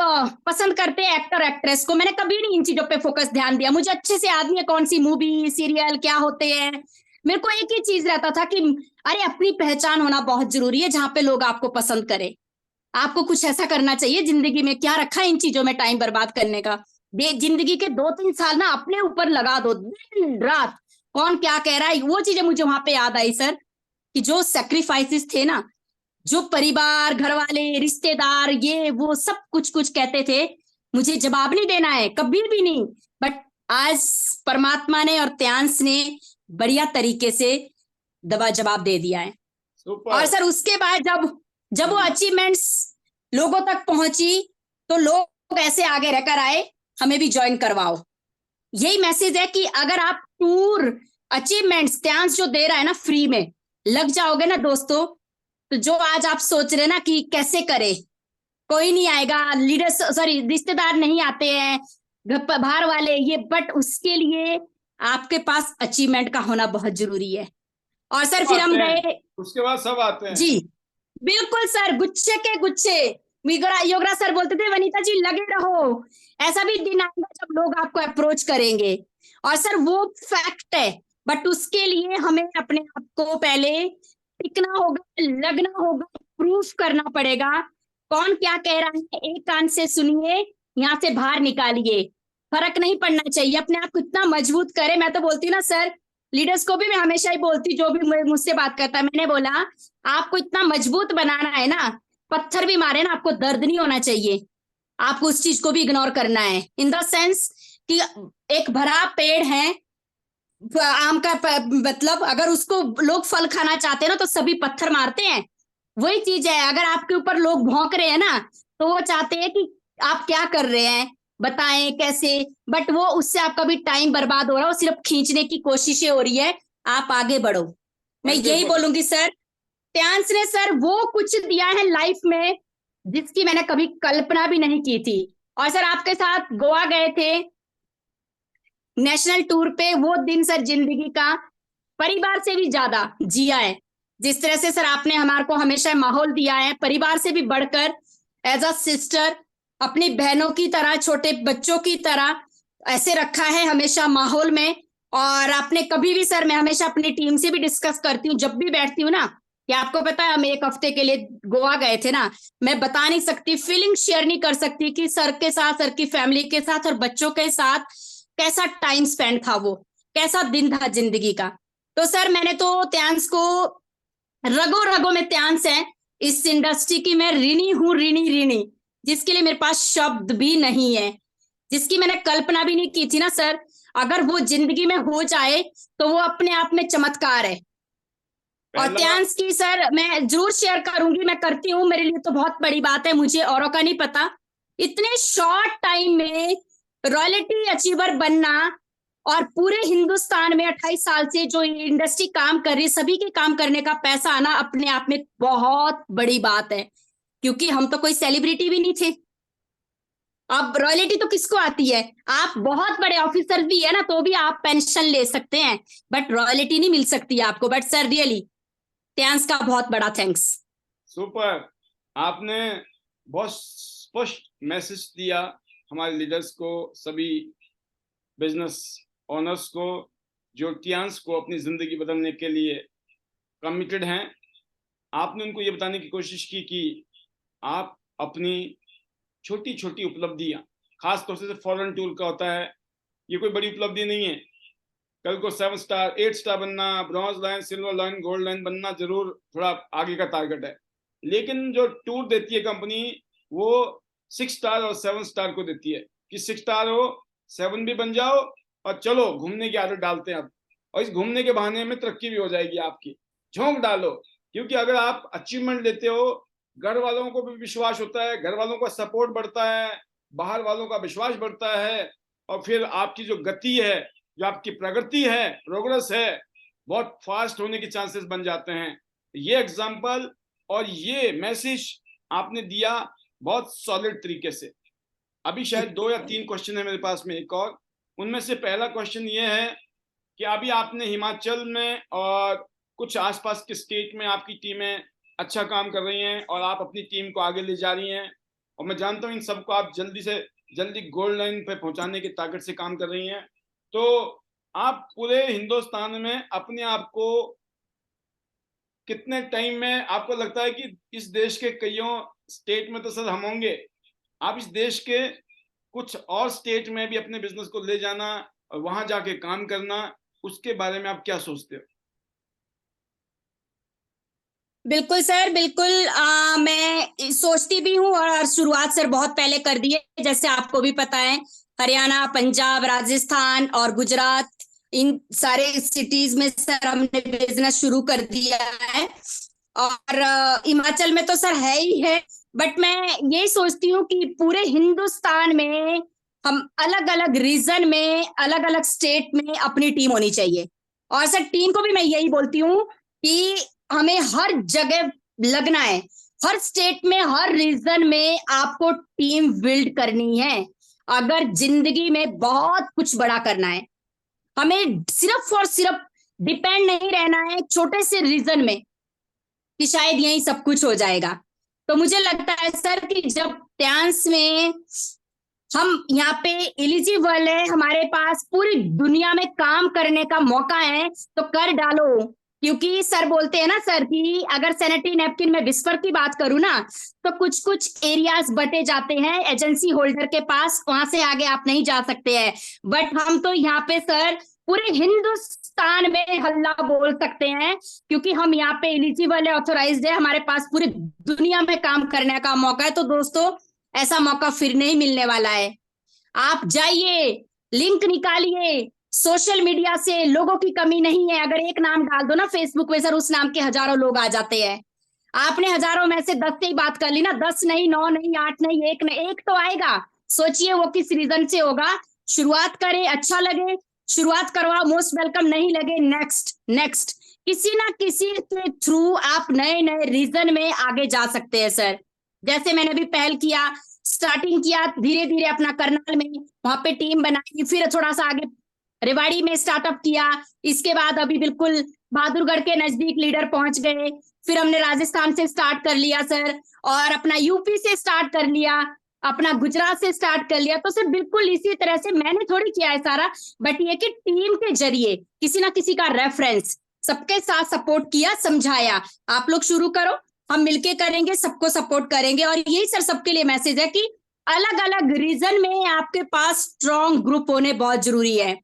पसंद करते हैं एक्टर एक्ट्रेस को, मैंने कभी नहीं इन चीजों पे फोकस ध्यान दिया, मुझे अच्छे से आदमी है कौन सी मूवी सीरियल क्या होते हैं। मेरे को एक ही चीज रहता था कि अरे अपनी पहचान होना बहुत जरूरी है, जहां पे लोग आपको पसंद करे, आपको कुछ ऐसा करना चाहिए जिंदगी में, क्या रखा है इन चीजों में टाइम बर्बाद करने का। जिंदगी के 2-3 साल ना अपने ऊपर लगा दो, दिन रात कौन क्या कह रहा है। वो चीजें मुझे वहां पे याद आई सर, कि जो सेक्रीफाइसेस थे ना, जो परिवार, घर वाले, रिश्तेदार, ये वो सब कुछ कुछ कहते थे, मुझे जवाब नहीं देना है कभी भी नहीं, बट आज परमात्मा ने और त्यांस ने बढ़िया तरीके से जवाब दे दिया है। और सर उसके बाद जब वो अचीवमेंट्स लोगों तक पहुंची, तो लोग ऐसे आगे रहकर आए, हमें भी ज्वाइन करवाओ। यही मैसेज है कि अगर आप टूर अचीवमेंट्स त्यांश जो दे रहा है ना फ्री में, लग जाओगे ना दोस्तों, तो जो आज आप सोच रहे ना कि कैसे करे, कोई नहीं आएगा, लीडर्स सॉरी रिश्तेदार नहीं आते हैं, बाहर वाले ये, बट उसके लिए आपके पास अचीवमेंट का होना बहुत जरूरी है। और सर फिर हम गए, उसके बाद सब आते हैं। जी बिल्कुल सर, गुच्छे के गुच्छे। योगराज सर बोलते थे वनीता जी लगे रहो, ऐसा भी दिन आएगा जब लोग आपको अप्रोच करेंगे, और सर वो फैक्ट है, बट उसके लिए हमें अपने आप को पहले टिकना होगा, लगना होगा, प्रूफ करना पड़ेगा। कौन क्या कह रहा है एक कान से सुनिए, यहाँ से बाहर निकालिए, फर्क नहीं पड़ना चाहिए, अपने आप को इतना मजबूत करे। मैं तो बोलती हूँ ना सर, लीडर्स को भी मैं हमेशा ही बोलती, जो भी मुझसे बात करता है, मैंने बोला आपको इतना मजबूत बनाना है ना, पत्थर भी मारे ना आपको दर्द नहीं होना चाहिए, आपको उस चीज को भी इग्नोर करना है, इन द सेंस कि एक भरा पेड़ है आम का, मतलब अगर उसको लोग फल खाना चाहते हैं ना तो सभी पत्थर मारते हैं, वही चीज है, अगर आपके ऊपर लोग भौंक रहे हैं ना तो वो चाहते हैं कि आप क्या कर रहे हैं, बताएं कैसे, बट वो उससे आपका भी टाइम बर्बाद हो रहा है, वो सिर्फ खींचने की कोशिशें हो रही है, आप आगे बढ़ो। मैं यही बोलूंगी सर, त्यांश ने सर वो कुछ दिया है लाइफ में जिसकी मैंने कभी कल्पना भी नहीं की थी। और सर आपके साथ गोवा गए थे नेशनल टूर पे, वो दिन सर जिंदगी का परिवार से भी ज्यादा जिया है, जिस तरह से सर आपने हमारे को हमेशा माहौल दिया है, परिवार से भी बढ़कर एज अ सिस्टर, अपनी बहनों की तरह, छोटे बच्चों की तरह ऐसे रखा है हमेशा माहौल में। और आपने कभी भी सर, मैं हमेशा अपनी टीम से भी डिस्कस करती हूँ जब भी बैठती हूँ ना, कि आपको पता है हम एक हफ्ते के लिए गोवा गए थे ना, मैं बता नहीं सकती, फीलिंग शेयर नहीं कर सकती कि सर के साथ, सर की फैमिली के साथ और बच्चों के साथ कैसा टाइम स्पेंड था, वो कैसा दिन था जिंदगी का। तो सर मैंने तो त्यांश को, रगों रगों में त्यांश है इस इंडस्ट्री की, मैं ऋणी हूँ, ऋणी, जिसके लिए मेरे पास शब्द भी नहीं है, जिसकी मैंने कल्पना भी नहीं की थी ना सर, अगर वो जिंदगी में हो जाए तो वो अपने आप में चमत्कार है। और त्यांश की सर मैं जरूर शेयर करूंगी, मैं करती हूँ, मेरे लिए तो बहुत बड़ी बात है, मुझे औरों का नहीं पता, इतने शॉर्ट टाइम में रॉयल्टी अचीवर बनना, और पूरे हिंदुस्तान में 28 साल से जो इंडस्ट्री काम कर रही है, सभी के काम करने का पैसा आना अपने आप में बहुत बड़ी बात है, क्योंकि हम तो कोई सेलिब्रिटी भी नहीं थे। अब रॉयल्टी तो किसको आती है, आप बहुत बड़े ऑफिसर भी है ना तो भी आप पेंशन ले सकते हैं, बट रॉयल्टी नहीं मिल सकती आपको। बट सर रियली त्यांश का बहुत बड़ा थैंक्स। सुपर, आपने बहुत स्पष्ट मैसेज दिया हमारे लीडर्स को, सभी बिजनेस ओनर्स को, जो त्यांश को अपनी जिंदगी बदलने के लिए कमिटेड हैं। आपने उनको ये बताने की कोशिश की कि आप अपनी छोटी छोटी उपलब्धियां, खास तौर से फॉरेन टूर का होता है, ये कोई बड़ी उपलब्धि नहीं है, कल को 7 स्टार 8 स्टार बनना, bronze line, silver line, gold line बनना जरूर थोड़ा आगे का टारगेट है, लेकिन जो टूर देती है कंपनी वो 6 स्टार और 7 स्टार को देती है, कि 6 स्टार हो 7 भी बन जाओ और चलो घूमने की आदत डालते हैं अब, और इस घूमने के बहाने में तरक्की भी हो जाएगी आपकी, झोंक डालो, क्योंकि अगर आप अचीवमेंट लेते हो, घर वालों को भी विश्वास होता है, घर वालों का सपोर्ट बढ़ता है, बाहर वालों का विश्वास बढ़ता है, और फिर आपकी जो गति है, जो आपकी प्रगति है, प्रोग्रेस है, बहुत फास्ट होने के चांसेस बन जाते हैं। ये एग्जांपल और ये मैसेज आपने दिया बहुत सॉलिड तरीके से। अभी शायद 2 या 3 क्वेश्चन है मेरे पास में एक और, उनमें से पहला क्वेश्चन ये है कि अभी आपने हिमाचल में और कुछ आसपास के स्टेट में आपकी टीमें अच्छा काम कर रही हैं और आप अपनी टीम को आगे ले जा रही हैं, और मैं जानता हूं इन सबको आप जल्दी से जल्दी गोल्ड लाइन पे पहुंचाने के टारगेट से काम कर रही हैं, तो आप पूरे हिंदुस्तान में अपने आप को कितने टाइम में, आपको लगता है कि इस देश के कईयों स्टेट में तो सर हम होंगे, आप इस देश के कुछ और स्टेट में भी अपने बिजनेस को ले जाना और वहां जाके काम करना, उसके बारे में आप क्या सोचते हो? बिल्कुल सर, बिल्कुल मैं सोचती भी हूँ, और शुरुआत सर बहुत पहले कर दी है, जैसे आपको भी पता है हरियाणा, पंजाब, राजस्थान और गुजरात, इन सारे सिटीज में सर हमने बिजनेस शुरू कर दिया है, और हिमाचल में तो सर है ही है, बट मैं ये सोचती हूँ कि पूरे हिंदुस्तान में हम अलग अलग रीजन में, अलग अलग स्टेट में अपनी टीम होनी चाहिए। और सर टीम को भी मैं यही बोलती हूँ कि हमें हर जगह लगना है, हर स्टेट में, हर रीजन में आपको टीम बिल्ड करनी है। अगर जिंदगी में बहुत कुछ बड़ा करना है, हमें सिर्फ और सिर्फ डिपेंड नहीं रहना है छोटे से रीजन में कि शायद यही सब कुछ हो जाएगा। तो मुझे लगता है सर कि जब डांस में हम यहाँ पे एलिजिबल है, हमारे पास पूरी दुनिया में काम करने का मौका है, तो कर डालो। क्योंकि सर बोलते हैं ना सर कि अगर सैनिटरी नैपकिन में विस्पर की बात करूं ना, तो कुछ कुछ एरियाज बटे जाते हैं एजेंसी होल्डर के पास, वहां से आगे आप नहीं जा सकते हैं। बट हम तो यहाँ पे सर पूरे हिंदुस्तान में हल्ला बोल सकते हैं, क्योंकि हम यहाँ पे एलिजिबल है, ऑथोराइज्ड है, हमारे पास पूरी दुनिया में काम करने का मौका है। तो दोस्तों ऐसा मौका फिर नहीं मिलने वाला है। आप जाइए, लिंक निकालिए, सोशल मीडिया से लोगों की कमी नहीं है। अगर एक नाम डाल दो ना फेसबुक पे सर, उस नाम के हजारों लोग आ जाते हैं। आपने हजारों में से 10 से ही बात कर ली ना, 10 नहीं, 9 नहीं, 8 नहीं, एक नहीं, एक तो आएगा। सोचिए वो किस रीजन से होगा। शुरुआत करें, अच्छा लगे शुरुआत करवाओ, मोस्ट वेलकम, नहीं लगे नेक्स्ट नेक्स्ट। किसी ना किसी के थ्रू आप नए नए रीजन में आगे जा सकते हैं सर। जैसे मैंने भी पहल किया, स्टार्टिंग किया धीरे धीरे अपना करनाल में, वहां पे टीम बनाई, फिर थोड़ा सा आगे रेवाड़ी में स्टार्टअप किया, इसके बाद अभी बिल्कुल बहादुरगढ़ के नजदीक लीडर पहुंच गए, फिर हमने राजस्थान से स्टार्ट कर लिया सर, और अपना यूपी से स्टार्ट कर लिया, अपना गुजरात से स्टार्ट कर लिया। तो सर बिल्कुल इसी तरह से मैंने थोड़ी किया है सारा, बट ये कि टीम के जरिए किसी ना किसी का रेफरेंस, सबके साथ सपोर्ट किया, समझाया, आप लोग शुरू करो, हम मिलके करेंगे, सबको सपोर्ट करेंगे। और यही सर सबके लिए मैसेज है कि अलग अलग रीजन में आपके पास स्ट्रॉन्ग ग्रुप होने बहुत जरूरी है।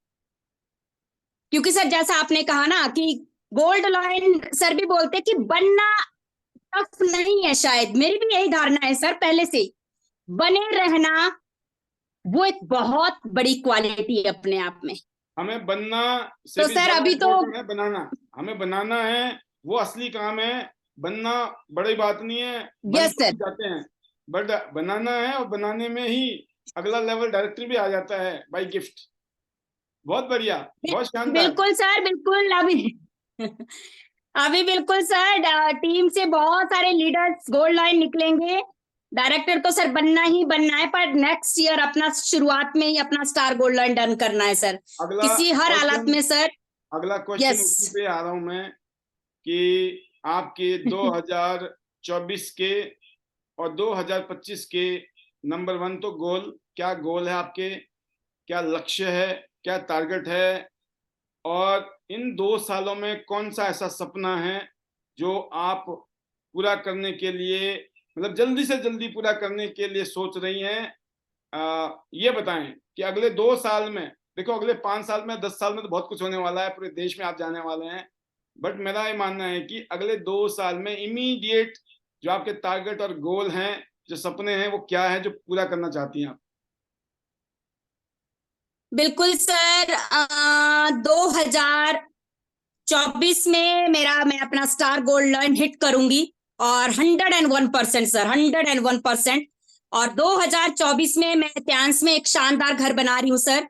क्योंकि सर जैसा आपने कहा ना कि गोल्ड लाइन सर भी बोलते कि बनना टफ नहीं है, शायद मेरी भी यही धारणा है सर पहले से। बने रहना वो एक बहुत बड़ी क्वालिटी है अपने आप में। हमें बनना से तो भी सर अभी तो इम्पोर्टेंट है बनाना। हमें बनाना है, वो असली काम है। बनना बड़ी बात नहीं है, बन यस तो सर, जाते हैं, बट बनाना है, और बनाने में ही अगला लेवल डायरेक्टर भी आ जाता है बाय गिफ्ट। बहुत बढ़िया, बहुत शानदार। बिल्कुल सर, बिल्कुल। अभी बिल्कुल सर टीम से बहुत सारे लीडर्स गोल्ड लाइन निकलेंगे। डायरेक्टर तो सर बनना ही बनना है, पर नेक्स्ट ईयर अपना शुरुआत में ही अपना स्टार गोल्ड लाइन डन करना है सर, अगला किसी हर हालत क्वेश्चन, में सर। अगला क्वेश्चन यस उसी पे आ रहा हूं मैं कि आपके 2024 के और 2025 के नंबर 1 तो गोल, क्या गोल है आपके, क्या लक्ष्य है, क्या टारगेट है, और इन 2 सालों में कौन सा ऐसा सपना है जो आप पूरा करने के लिए, मतलब जल्दी से जल्दी पूरा करने के लिए सोच रही हैं? ये बताएं कि अगले 2 साल में, देखो अगले 5 साल में, 10 साल में तो बहुत कुछ होने वाला है, पूरे देश में आप जाने वाले हैं, बट मेरा ये मानना है कि अगले 2 साल में इमीडिएट जो आपके टारगेट और गोल हैं, जो सपने हैं, वो क्या है जो पूरा करना चाहती हैं आप? बिल्कुल सर, 2024 में मैं अपना स्टार गोल्ड लाइन हिट करूंगी, और 101% सर, 101%। और 2024 में मैं त्यांस में एक शानदार घर बना रही हूँ सर, यस।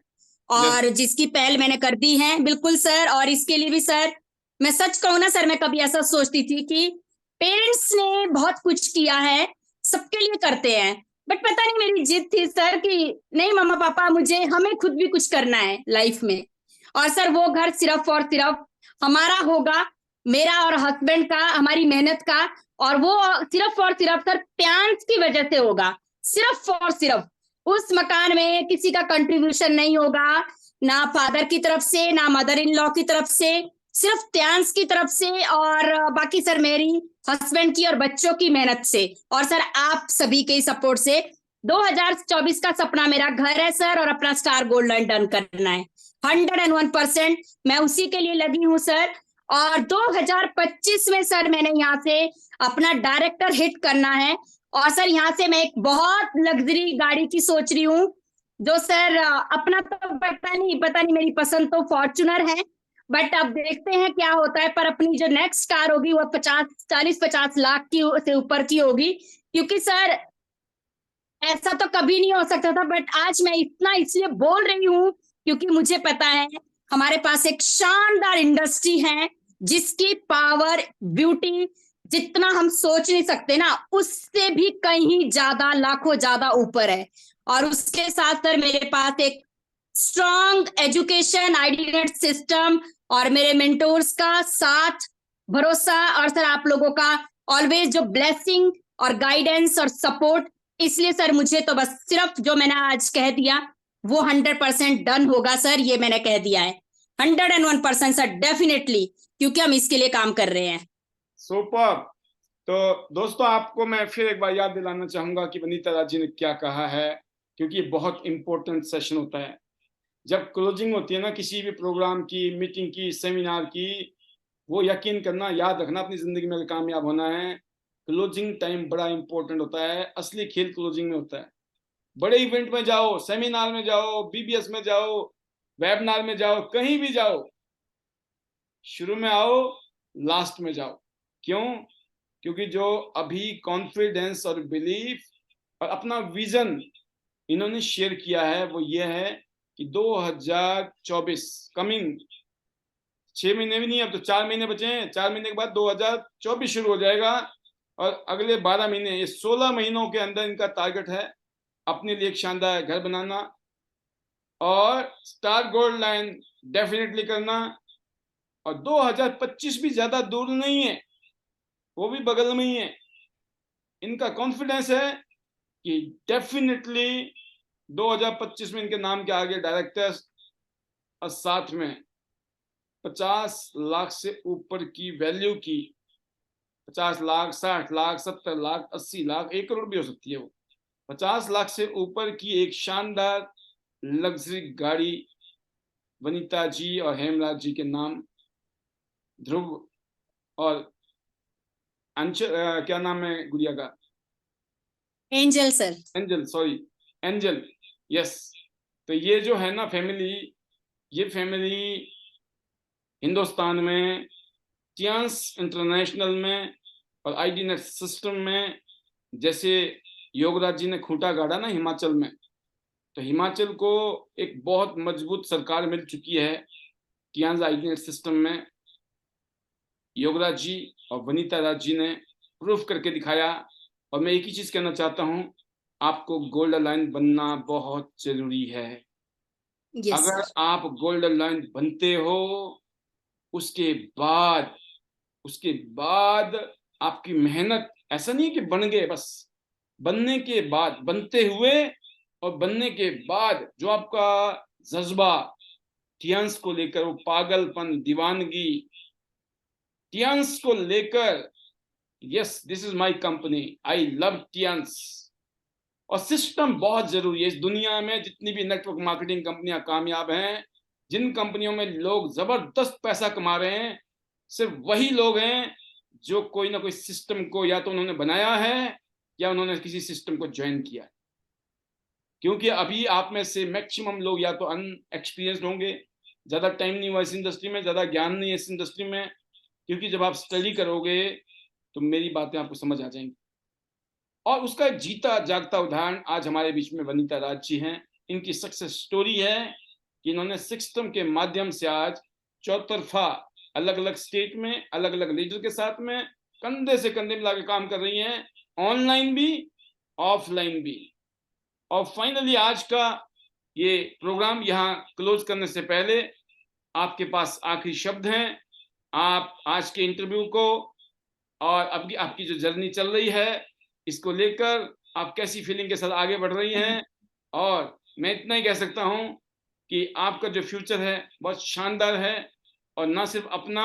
और जिसकी पहल मैंने कर दी है बिल्कुल सर। और इसके लिए भी सर मैं सच कहूँ ना सर, मैं कभी ऐसा सोचती थी कि पेरेंट्स ने बहुत कुछ किया है, सबके लिए करते हैं, बट पता नहीं मेरी जिद थी सर कि नहीं मम्मा पापा, मुझे हमें खुद भी कुछ करना है लाइफ में। और सर वो घर सिर्फ और सिर्फ हमारा होगा, मेरा और हस्बैंड का, हमारी मेहनत का। और वो सिर्फ और सिर्फ सर प्यांस की वजह से होगा, सिर्फ और सिर्फ। उस मकान में किसी का कंट्रीब्यूशन नहीं होगा, ना फादर की तरफ से, ना मदर इन लॉ की तरफ से, सिर्फ त्यांस की तरफ से, और बाकी सर मेरी हस्बैंड की और बच्चों की मेहनत से, और सर आप सभी के सपोर्ट से 2024 का सपना मेरा घर है सर, और अपना स्टार गोल्ड लाइन डन करना है। 101% मैं उसी के लिए लगी हूँ सर। और 2025 में सर मैंने यहाँ से अपना डायरेक्टर हिट करना है। और सर यहाँ से मैं एक बहुत लग्जरी गाड़ी की सोच रही हूँ, जो सर अपना तो पता नहीं मेरी पसंद तो फॉर्च्यूनर है, बट अब देखते हैं क्या होता है। पर अपनी जो नेक्स्ट कार होगी वो 40-50 लाख की से ऊपर की होगी, क्योंकि सर ऐसा तो कभी नहीं हो सकता था, बट आज मैं इतना इसलिए बोल रही हूँ क्योंकि मुझे पता है हमारे पास एक शानदार इंडस्ट्री है जिसकी पावर, ब्यूटी जितना हम सोच नहीं सकते ना, उससे भी कहीं ज्यादा, लाखों ज्यादा ऊपर है। और उसके साथ सर मेरे पास एक स्ट्रॉन्ग एजुकेशन आइडिनेट सिस्टम और मेरे मेंटोर्स का साथ, भरोसा, और सर आप लोगों का ऑलवेज जो ब्लेसिंग और गाइडेंस और सपोर्ट, इसलिए सर मुझे तो बस सिर्फ जो मैंने आज कह दिया वो 100% डन होगा सर, ये मैंने कह दिया है 101% सर, डेफिनेटली, क्योंकि हम इसके लिए काम कर रहे हैं। सुपर। तो दोस्तों, आपको मैं फिर एक बार याद दिलाना चाहूंगा कि वनीता राज जी ने क्या कहा है, क्योंकि ये बहुत इंपॉर्टेंट सेशन होता है। जब क्लोजिंग होती है ना किसी भी प्रोग्राम की, मीटिंग की, सेमिनार की, वो यकीन करना, याद रखना, अपनी जिंदगी में कामयाब होना है, क्लोजिंग टाइम बड़ा इंपॉर्टेंट होता है। असली खेल क्लोजिंग में होता है। बड़े इवेंट में जाओ, सेमिनार में जाओ, बीबीएस में जाओ, वेबिनार में जाओ, कहीं भी जाओ, शुरू में आओ, लास्ट में जाओ। क्यों? क्योंकि जो अभी कॉन्फिडेंस और बिलीफ और अपना विजन इन्होंने शेयर किया है वो ये है कि 2024 कमिंग 6 महीने भी नहीं, अब तो 4 महीने बचे हैं। 4 महीने के बाद 2024 शुरू हो जाएगा और अगले 12 महीने, ये 16 महीनों के अंदर इनका टारगेट है अपने लिए एक शानदार घर बनाना और स्टार गोल्ड लाइन डेफिनेटली करना। और 2025 भी ज्यादा दूर नहीं है, वो भी बगल में ही है। इनका कॉन्फिडेंस है कि डेफिनेटली 2025 में इनके नाम के आगे डायरेक्टर्स और साथ में 50 लाख से ऊपर की वैल्यू की, 50 लाख, 60 लाख, 70 लाख, 80 लाख, 1 करोड़ भी हो सकती है वो, 50 लाख से ऊपर की एक शानदार लग्जरी गाड़ी वनीता जी और हेमराज जी के नाम, ध्रुव और अंशल, क्या नाम है गुड़िया का? Angel sir. Angel, sorry, angel, yes. तो ये जो है ना फैमिली, ये फैमिली हिंदुस्तान में, टियांस इंटरनेशनल में और आईडीनेट सिस्टम में, जैसे योगराज जी ने खूंटा गाड़ा ना हिमाचल में, तो हिमाचल को एक बहुत मजबूत सरकार मिल चुकी है टियांस आईडीनेट सिस्टम में। योगराज जी और वनीता राज जी ने प्रूफ करके दिखाया। और मैं एक ही चीज कहना चाहता हूं, आपको गोल्ड लाइन बनना बहुत जरूरी है। यस अगर सर। आप गोल्ड लाइन बनते हो, उसके बाद आपकी मेहनत, ऐसा नहीं है कि बन गए बस, बनने के बाद, बनते हुए और बनने के बाद जो आपका जज्बा टियांस को लेकर, वो पागलपन, दीवानगी टियांस को लेकर, yes this is my company, I love Tiens. और सिस्टम बहुत जरूरी है इस दुनिया में। जितनी भी नेटवर्क मार्केटिंग कंपनियां कामयाब हैं, जिन कंपनियों में लोग जबरदस्त पैसा कमा रहे हैं, सिर्फ वही लोग हैं जो कोई ना कोई सिस्टम को या तो उन्होंने बनाया है या उन्होंने किसी सिस्टम को ज्वाइन किया है। क्योंकि अभी आप में से मैक्सिमम लोग या तो अनएक्सपीरियंस्ड होंगे, ज्यादा टाइम नहीं हुआ इस इंडस्ट्री में, ज्यादा ज्ञान नहीं है इस इंडस्ट्री में। क्योंकि जब आप स्टडी करोगे तो मेरी बातें आपको समझ आ जाएंगी। और उसका एक जीता जागता उदाहरण आज हमारे बीच में वनीता राज जी हैं। इनकी सक्सेस स्टोरी है कि इन्होंने सिस्टम के माध्यम से आज चौतरफा अलग अलग स्टेट में अलग अलग लीडर के साथ में कंधे से कंधे मिला के काम कर रही हैं, ऑनलाइन भी ऑफलाइन भी। और फाइनली आज का ये प्रोग्राम यहाँ क्लोज करने से पहले आपके पास आखिरी शब्द हैं। आप आज के इंटरव्यू को और अब आपकी जो जर्नी चल रही है इसको लेकर आप कैसी फीलिंग के साथ आगे बढ़ रही हैं? और मैं इतना ही कह सकता हूं कि आपका जो फ्यूचर है बहुत शानदार है। और ना सिर्फ अपना,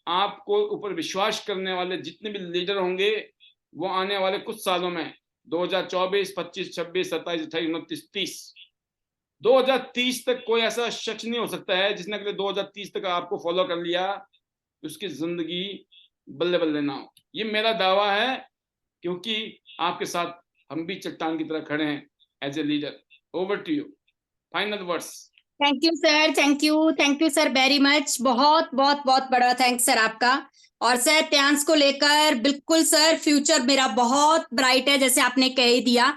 आपको ऊपर विश्वास करने वाले जितने भी लीडर होंगे वो आने वाले कुछ सालों में 2024, 25, 26, 27, 28, 29, 30, 2030 तक कोई ऐसा शख्स नहीं हो सकता है जिसने अगले 2030 तक आपको फॉलो कर लिया, उसकी जिंदगी बल्ले बल्ले ना हो। ये मेरा दावा है, क्योंकि आपके साथ हम भी चट्टान की तरह खड़े हैं as a leader. Over to you, final words. Thank you sir, thank you sir very much. बहुत बहुत बहुत बड़ा थैंक्स सर आपका। और सर टियांस को लेकर बिल्कुल सर फ्यूचर मेरा बहुत ब्राइट है, जैसे आपने कह ही दिया।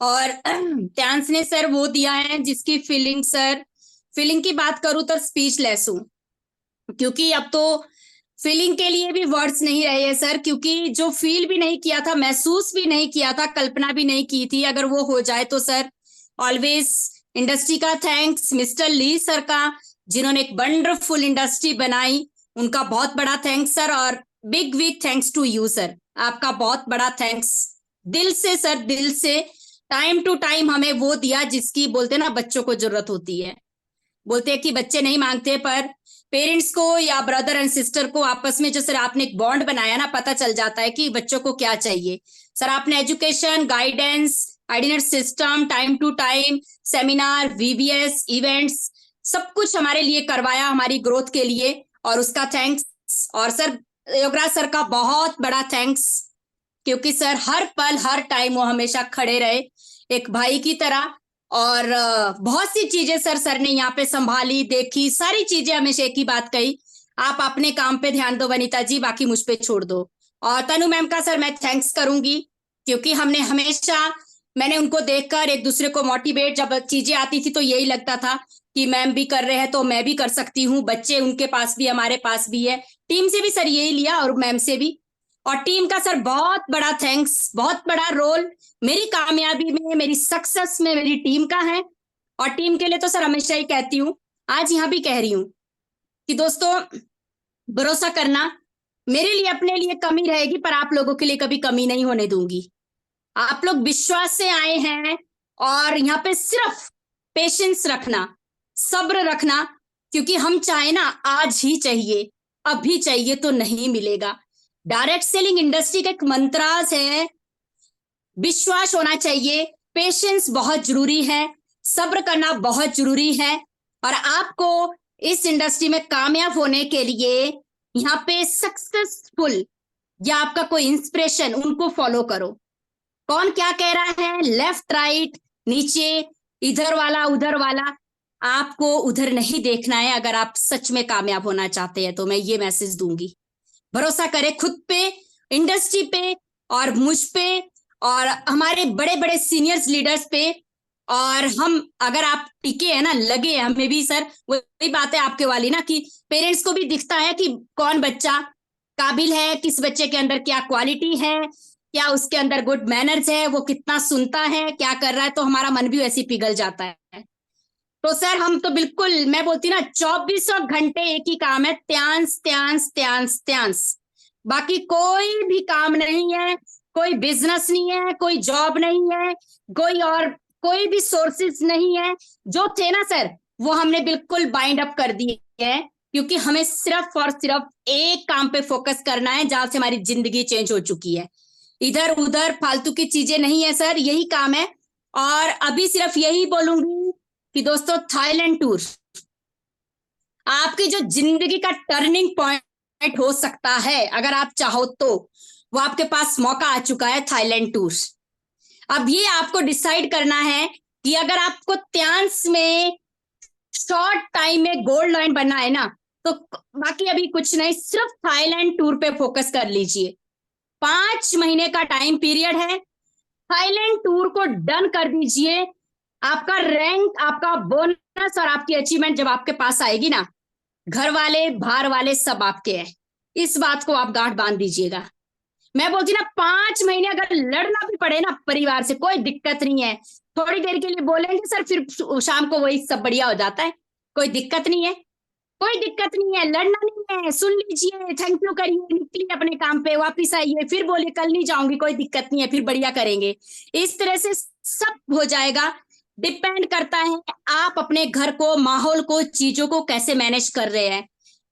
और त्यांस ने सर वो दिया है जिसकी फीलिंग, सर फीलिंग की बात करूं तो स्पीचलेस हूं, क्योंकि अब तो फीलिंग के लिए भी वर्ड्स नहीं रहे हैं सर, क्योंकि जो फील भी नहीं किया था, महसूस भी नहीं किया था, कल्पना भी नहीं की थी, अगर वो हो जाए तो सर ऑलवेज इंडस्ट्री का थैंक्स, मिस्टर ली सर का, जिन्होंने एक वंडरफुल इंडस्ट्री बनाई, उनका बहुत बड़ा थैंक्स सर, और big big thanks to you sir, आपका बहुत बड़ा थैंक्स दिल से सर, दिल से। टाइम टू टाइम हमें वो दिया जिसकी बोलते ना बच्चों को जरूरत होती है, बोलते हैं कि बच्चे नहीं मांगते, पर पेरेंट्स को या ब्रदर एंड सिस्टर को आपस में जो सर आपने एक बॉन्ड बनाया ना, पता चल जाता है कि बच्चों को क्या चाहिए। सर आपने एजुकेशन, गाइडेंस, आइडिनेट system, time to time, seminar, VVS, events, सब कुछ हमारे लिए करवाया, हमारी ग्रोथ के लिए, और उसका थैंक्स। और सर योगराज सर का बहुत बड़ा थैंक्स, क्योंकि सर हर पल हर टाइम वो हमेशा खड़े रहे एक भाई की तरह, और बहुत सी चीजें सर ने यहाँ पे संभाली, देखी, सारी चीजें हमेशा एक ही बात कही, आप अपने काम पे ध्यान दो वनीता जी, बाकी मुझ पे छोड़ दो। और तनु मैम का सर मैं थैंक्स करूंगी, क्योंकि हमने हमेशा, मैंने उनको देखकर एक दूसरे को मोटिवेट, जब चीजें आती थी तो यही लगता था कि मैम भी कर रहे हैं तो मैं भी कर सकती हूँ, बच्चे उनके पास भी हमारे पास भी है, टीम से भी सर यही लिया और मैम से भी। और टीम का सर बहुत बड़ा थैंक्स, बहुत बड़ा रोल मेरी कामयाबी में, मेरी सक्सेस में मेरी टीम का है। और टीम के लिए तो सर हमेशा ही कहती हूँ, आज यहाँ भी कह रही हूँ कि दोस्तों भरोसा करना, मेरे लिए अपने लिए कमी रहेगी, पर आप लोगों के लिए कभी कमी नहीं होने दूंगी। आप लोग विश्वास से आए हैं, और यहाँ पे सिर्फ पेशेंस रखना, सब्र रखना, क्योंकि हम चाहे ना आज ही चाहिए, अभी चाहिए तो नहीं मिलेगा। डायरेक्ट सेलिंग इंडस्ट्री का एक मंत्राज है, विश्वास होना चाहिए, पेशेंस बहुत जरूरी है, सब्र करना बहुत जरूरी है। और आपको इस इंडस्ट्री में कामयाब होने के लिए यहाँ पे सक्सेसफुल या आपका कोई इंस्पिरेशन, उनको फॉलो करो। कौन क्या कह रहा है, लेफ्ट राइट नीचे, इधर वाला उधर वाला, आपको उधर नहीं देखना है। अगर आप सच में कामयाब होना चाहते हैं तो मैं ये मैसेज दूंगी, भरोसा करें खुद पे, इंडस्ट्री पे, और मुझ पे, और हमारे बड़े बड़े सीनियर्स लीडर्स पे। और हम, अगर आप टिके हैं ना, लगे हैं, हमें भी सर वही बात है आपके वाली ना, कि पेरेंट्स को भी दिखता है कि कौन बच्चा काबिल है, किस बच्चे के अंदर क्या क्वालिटी है, क्या उसके अंदर गुड मैनर्स है, वो कितना सुनता है, क्या कर रहा है, तो हमारा मन भी वैसे पिघल जाता है। तो सर हम तो बिल्कुल, मैं बोलती ना 24 घंटे एक ही काम है, त्यांस त्यांस त्यांस त्यांस, बाकी कोई भी काम नहीं है, कोई बिजनेस नहीं है, कोई जॉब नहीं है, कोई और कोई भी सोर्सेज नहीं है। जो थे ना सर वो हमने बिल्कुल बाइंड अप कर दिए है, क्योंकि हमें सिर्फ और सिर्फ एक काम पे फोकस करना है, जहां से हमारी जिंदगी चेंज हो चुकी है। इधर उधर फालतू की चीजें नहीं है सर, यही काम है। और अभी सिर्फ यही बोलूंगी कि दोस्तों थाईलैंड टूर आपकी जो जिंदगी का टर्निंग पॉइंट हो सकता है, अगर आप चाहो तो, वो आपके पास मौका आ चुका है, थाईलैंड टूर। अब ये आपको डिसाइड करना है कि अगर आपको त्यांस में शॉर्ट टाइम में गोल्ड लाइन बनना है ना, तो बाकी अभी कुछ नहीं, सिर्फ थाईलैंड टूर पे फोकस कर लीजिए। 5 महीने का टाइम पीरियड है, थाईलैंड टूर को डन कर दीजिए। आपका रैंक, आपका बोनस और आपकी अचीवमेंट जब आपके पास आएगी ना, घर वाले बाहर वाले सब आपके हैं, इस बात को आप गांठ बांध दीजिएगा। मैं बोलती ना 5 महीने अगर लड़ना भी पड़े ना परिवार से, कोई दिक्कत नहीं है, थोड़ी देर के लिए बोलेंगे सर, फिर शाम को वही सब बढ़िया हो जाता है, कोई दिक्कत नहीं है, कोई दिक्कत नहीं है, लड़ना नहीं है, सुन लीजिए, थैंक यू करिए, निकलिए अपने काम पे, वापिस आइए, फिर बोलिए कल नहीं जाऊंगी, कोई दिक्कत नहीं है, फिर बढ़िया करेंगे। इस तरह से सब हो जाएगा। डिपेंड करता है आप अपने घर को, माहौल को, चीजों को कैसे मैनेज कर रहे हैं।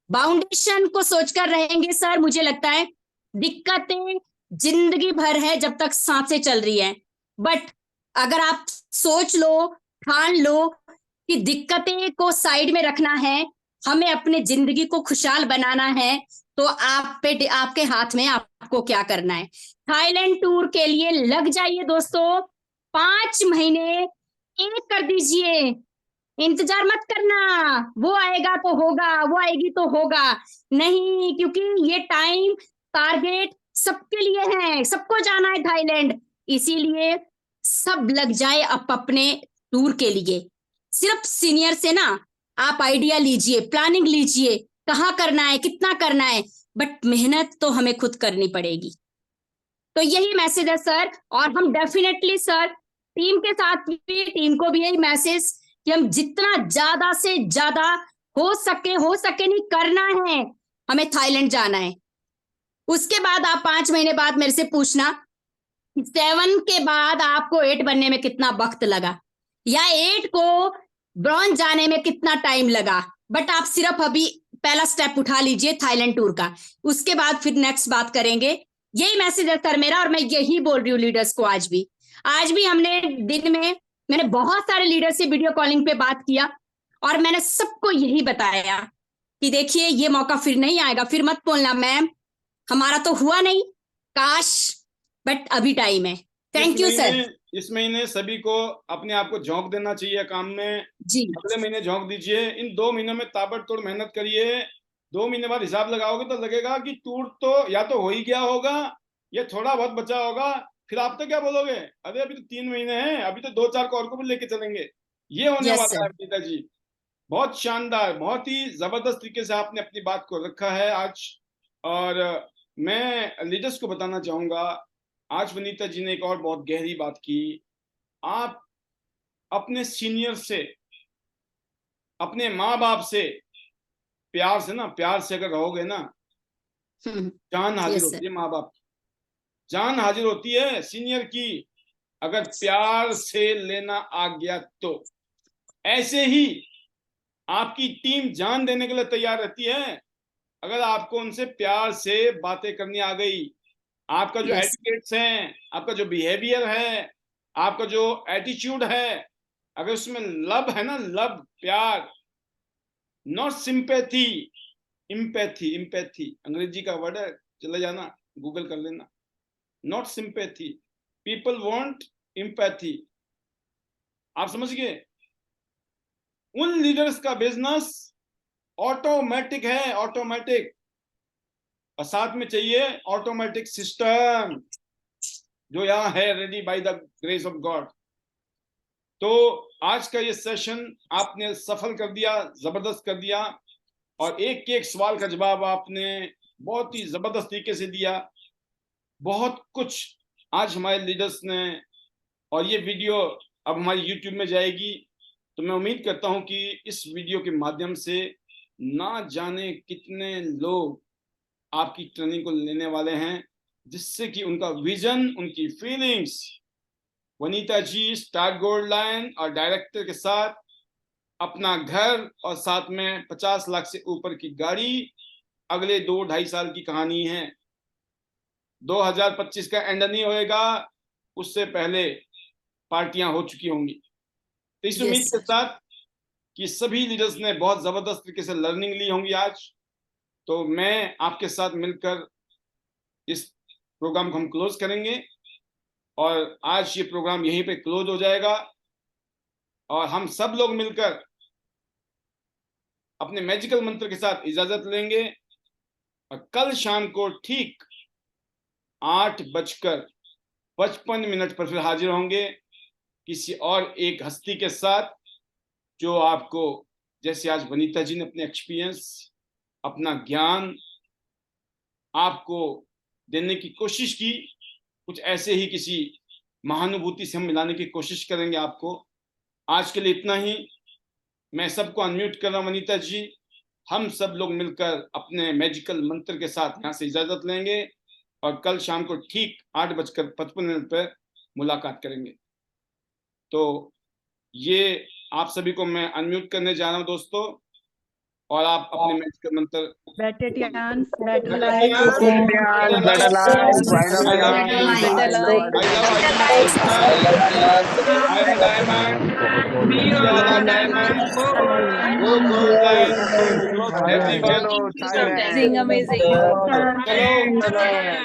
बाउंडेशन को सोचकर रहेंगे सर, मुझे लगता है दिक्कतें जिंदगी भर है जब तक सांसें चल रही है, बट अगर आप सोच लो, ठान लो कि दिक्कतें को साइड में रखना है, हमें अपने जिंदगी को खुशहाल बनाना है, तो आप पे, आपके हाथ में, आपको क्या करना है। थाईलैंड टूर के लिए लग जाइए दोस्तों, 5 महीने एक कर दीजिए, इंतजार मत करना वो आएगा तो होगा, वो आएगी तो होगा, नहीं, क्योंकि ये टाइम टारगेट सबके लिए है, सबको जाना है थाईलैंड। इसीलिए सब लग जाए अपने टूर के लिए। सिर्फ सीनियर से ना आप आइडिया लीजिए, प्लानिंग लीजिए, कहाँ करना है, कितना करना है, बट मेहनत तो हमें खुद करनी पड़ेगी। तो यही मैसेज है सर, और हम डेफिनेटली सर टीम के साथ भी, टीम को भी यही मैसेज कि हम जितना ज्यादा से ज्यादा हो सके नहीं करना है, हमें थाईलैंड जाना है। उसके बाद आप 5 महीने बाद मेरे से पूछना 7 के बाद आपको 8 बनने में कितना वक्त लगा, या 8 को ब्रॉन्ज जाने में कितना टाइम लगा, बट आप सिर्फ अभी पहला स्टेप उठा लीजिए थाईलैंड टूर का, उसके बाद फिर नेक्स्ट बात करेंगे। यही मैसेज है सर मेरा, और मैं यही बोल रही हूँ लीडर्स को। आज भी हमने दिन में, मैंने बहुत सारे लीडर से वीडियो कॉलिंग पे बात किया, और मैंने सबको यही बताया कि देखिए ये मौका फिर नहीं आएगा, फिर मत बोलना मैम हमारा तो हुआ नहीं, काश, बट अभी टाइम है। Thank you sir. इस महीने सभी को अपने आप को झोंक देना चाहिए काम में जी, अगले महीने झोंक दीजिए। इन 2 महीनों में ताबड़तोड़ मेहनत करिए। 2 महीने बाद हिसाब लगाओगे तो लगेगा कि टूर तो या तो हो ही गया होगा या थोड़ा बहुत बचा होगा। फिर आप तो क्या बोलोगे, अरे अभी तो 3 महीने हैं, अभी तो 2-4 को और को भी लेके चलेंगे। ये होने यस वाला है सर। पिताजी। बहुत शानदार, बहुत ही जबरदस्त तरीके से आपने अपनी बात को रखा है आज। और मैं लीडर्स को बताना चाहूंगा, आज वनीता जी ने एक और बहुत गहरी बात की। आप अपने सीनियर से, अपने माँ बाप से प्यार से ना, प्यार से अगर रहोगे ना, जान हाजिर यस होती सर। है माँ बाप की, जान हाजिर होती है सीनियर की, अगर प्यार से लेना आ गया तो। ऐसे ही आपकी टीम जान देने के लिए तैयार रहती है अगर आपको उनसे प्यार से बातें करनी आ गई। आपका जो यस एटिकेट्स है, आपका जो बिहेवियर है, आपका जो एटीट्यूड है, अगर उसमें लव है ना, लव, प्यार, नॉट सिंपैथी, इम्पैथी। इम्पैथी अंग्रेजी का वर्ड है, चले जाना गूगल कर लेना। Not sympathy, people want empathy. आप समझ गए? उन लीडर्स का बिजनेस ऑटोमेटिक है, ऑटोमेटिक, और साथ में चाहिए ऑटोमेटिक सिस्टम जो यहाँ है, ready by the grace of God. तो आज का ये सेशन आपने सफल कर दिया, जबरदस्त कर दिया, और एक एक सवाल का जवाब आपने बहुत ही जबरदस्त तरीके से दिया। बहुत कुछ आज हमारे लीडर्स ने, और ये वीडियो अब हमारी यूट्यूब में जाएगी, तो मैं उम्मीद करता हूं कि इस वीडियो के माध्यम से ना जाने कितने लोग आपकी ट्रेनिंग को लेने वाले हैं, जिससे कि उनका विजन, उनकी फीलिंग्स, वनीता जी स्टार गोल्ड लाइन और डायरेक्टर के साथ अपना घर और साथ में 50 लाख से ऊपर की गाड़ी, अगले 2-2.5 साल की कहानी है। 2025 का एंड नहीं होएगा, उससे पहले पार्टियां हो चुकी होंगी। तो इस उम्मीद के साथ कि सभी लीडर्स ने बहुत जबरदस्त तरीके से लर्निंग ली होंगी आज, तो मैं आपके साथ मिलकर इस प्रोग्राम को हम क्लोज करेंगे, और आज ये प्रोग्राम यहीं पे क्लोज हो जाएगा, और हम सब लोग मिलकर अपने मैजिकल मंत्र के साथ इजाजत लेंगे, और कल शाम को ठीक 8:55 पर फिर हाजिर होंगे किसी और एक हस्ती के साथ, जो आपको, जैसे आज वनीता जी ने अपने एक्सपीरियंस, अपना ज्ञान आपको देने की कोशिश की, कुछ ऐसे ही किसी महानुभूति से हम मिलाने की कोशिश करेंगे आपको। आज के लिए इतना ही। मैं सबको अनम्यूट कर रहा हूं वनीता जी। हम सब लोग मिलकर अपने मैजिकल मंत्र के साथ यहाँ से इजाजत लेंगे, और कल शाम को ठीक 8:55 पर मुलाकात करेंगे। तो ये आप सभी को मैं अनम्यूट करने जा रहा हूँ दोस्तों, और आप अपने मैजिकल मंत्र। Better chance, better Better life. chance, better life. I love you. Iron Diamond, Mira Diamond, Go Gold Line, everyone. Amazing, amazing. चलो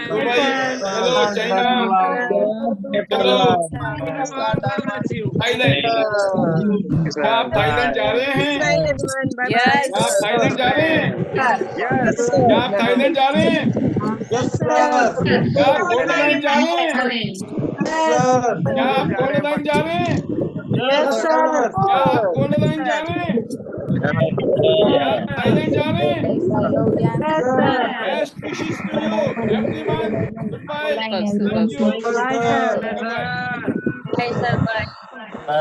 दुबई, चलो चाइना, चलो थाईलैंड। क्या आप थाईलैंड जा रहे हैं? Yes. क्या आप थाईलैंड जा रहे हैं? Yes. क्या आप थाईलैंड जा रहे हैं? Yes, sir. क्या आप गोल्ड लाइन जा रहे हैं? क्या आप गोल्ड लाइन जा रहे हैं? क्या आप गोल्ड लाइन जा रहे हैं? क्या आप थाईलैंड जा रहे हैं? Best wishes to you, everyone. Goodbye. Thank you. Bye, sir. Bye-bye. Bye, sir. Bye.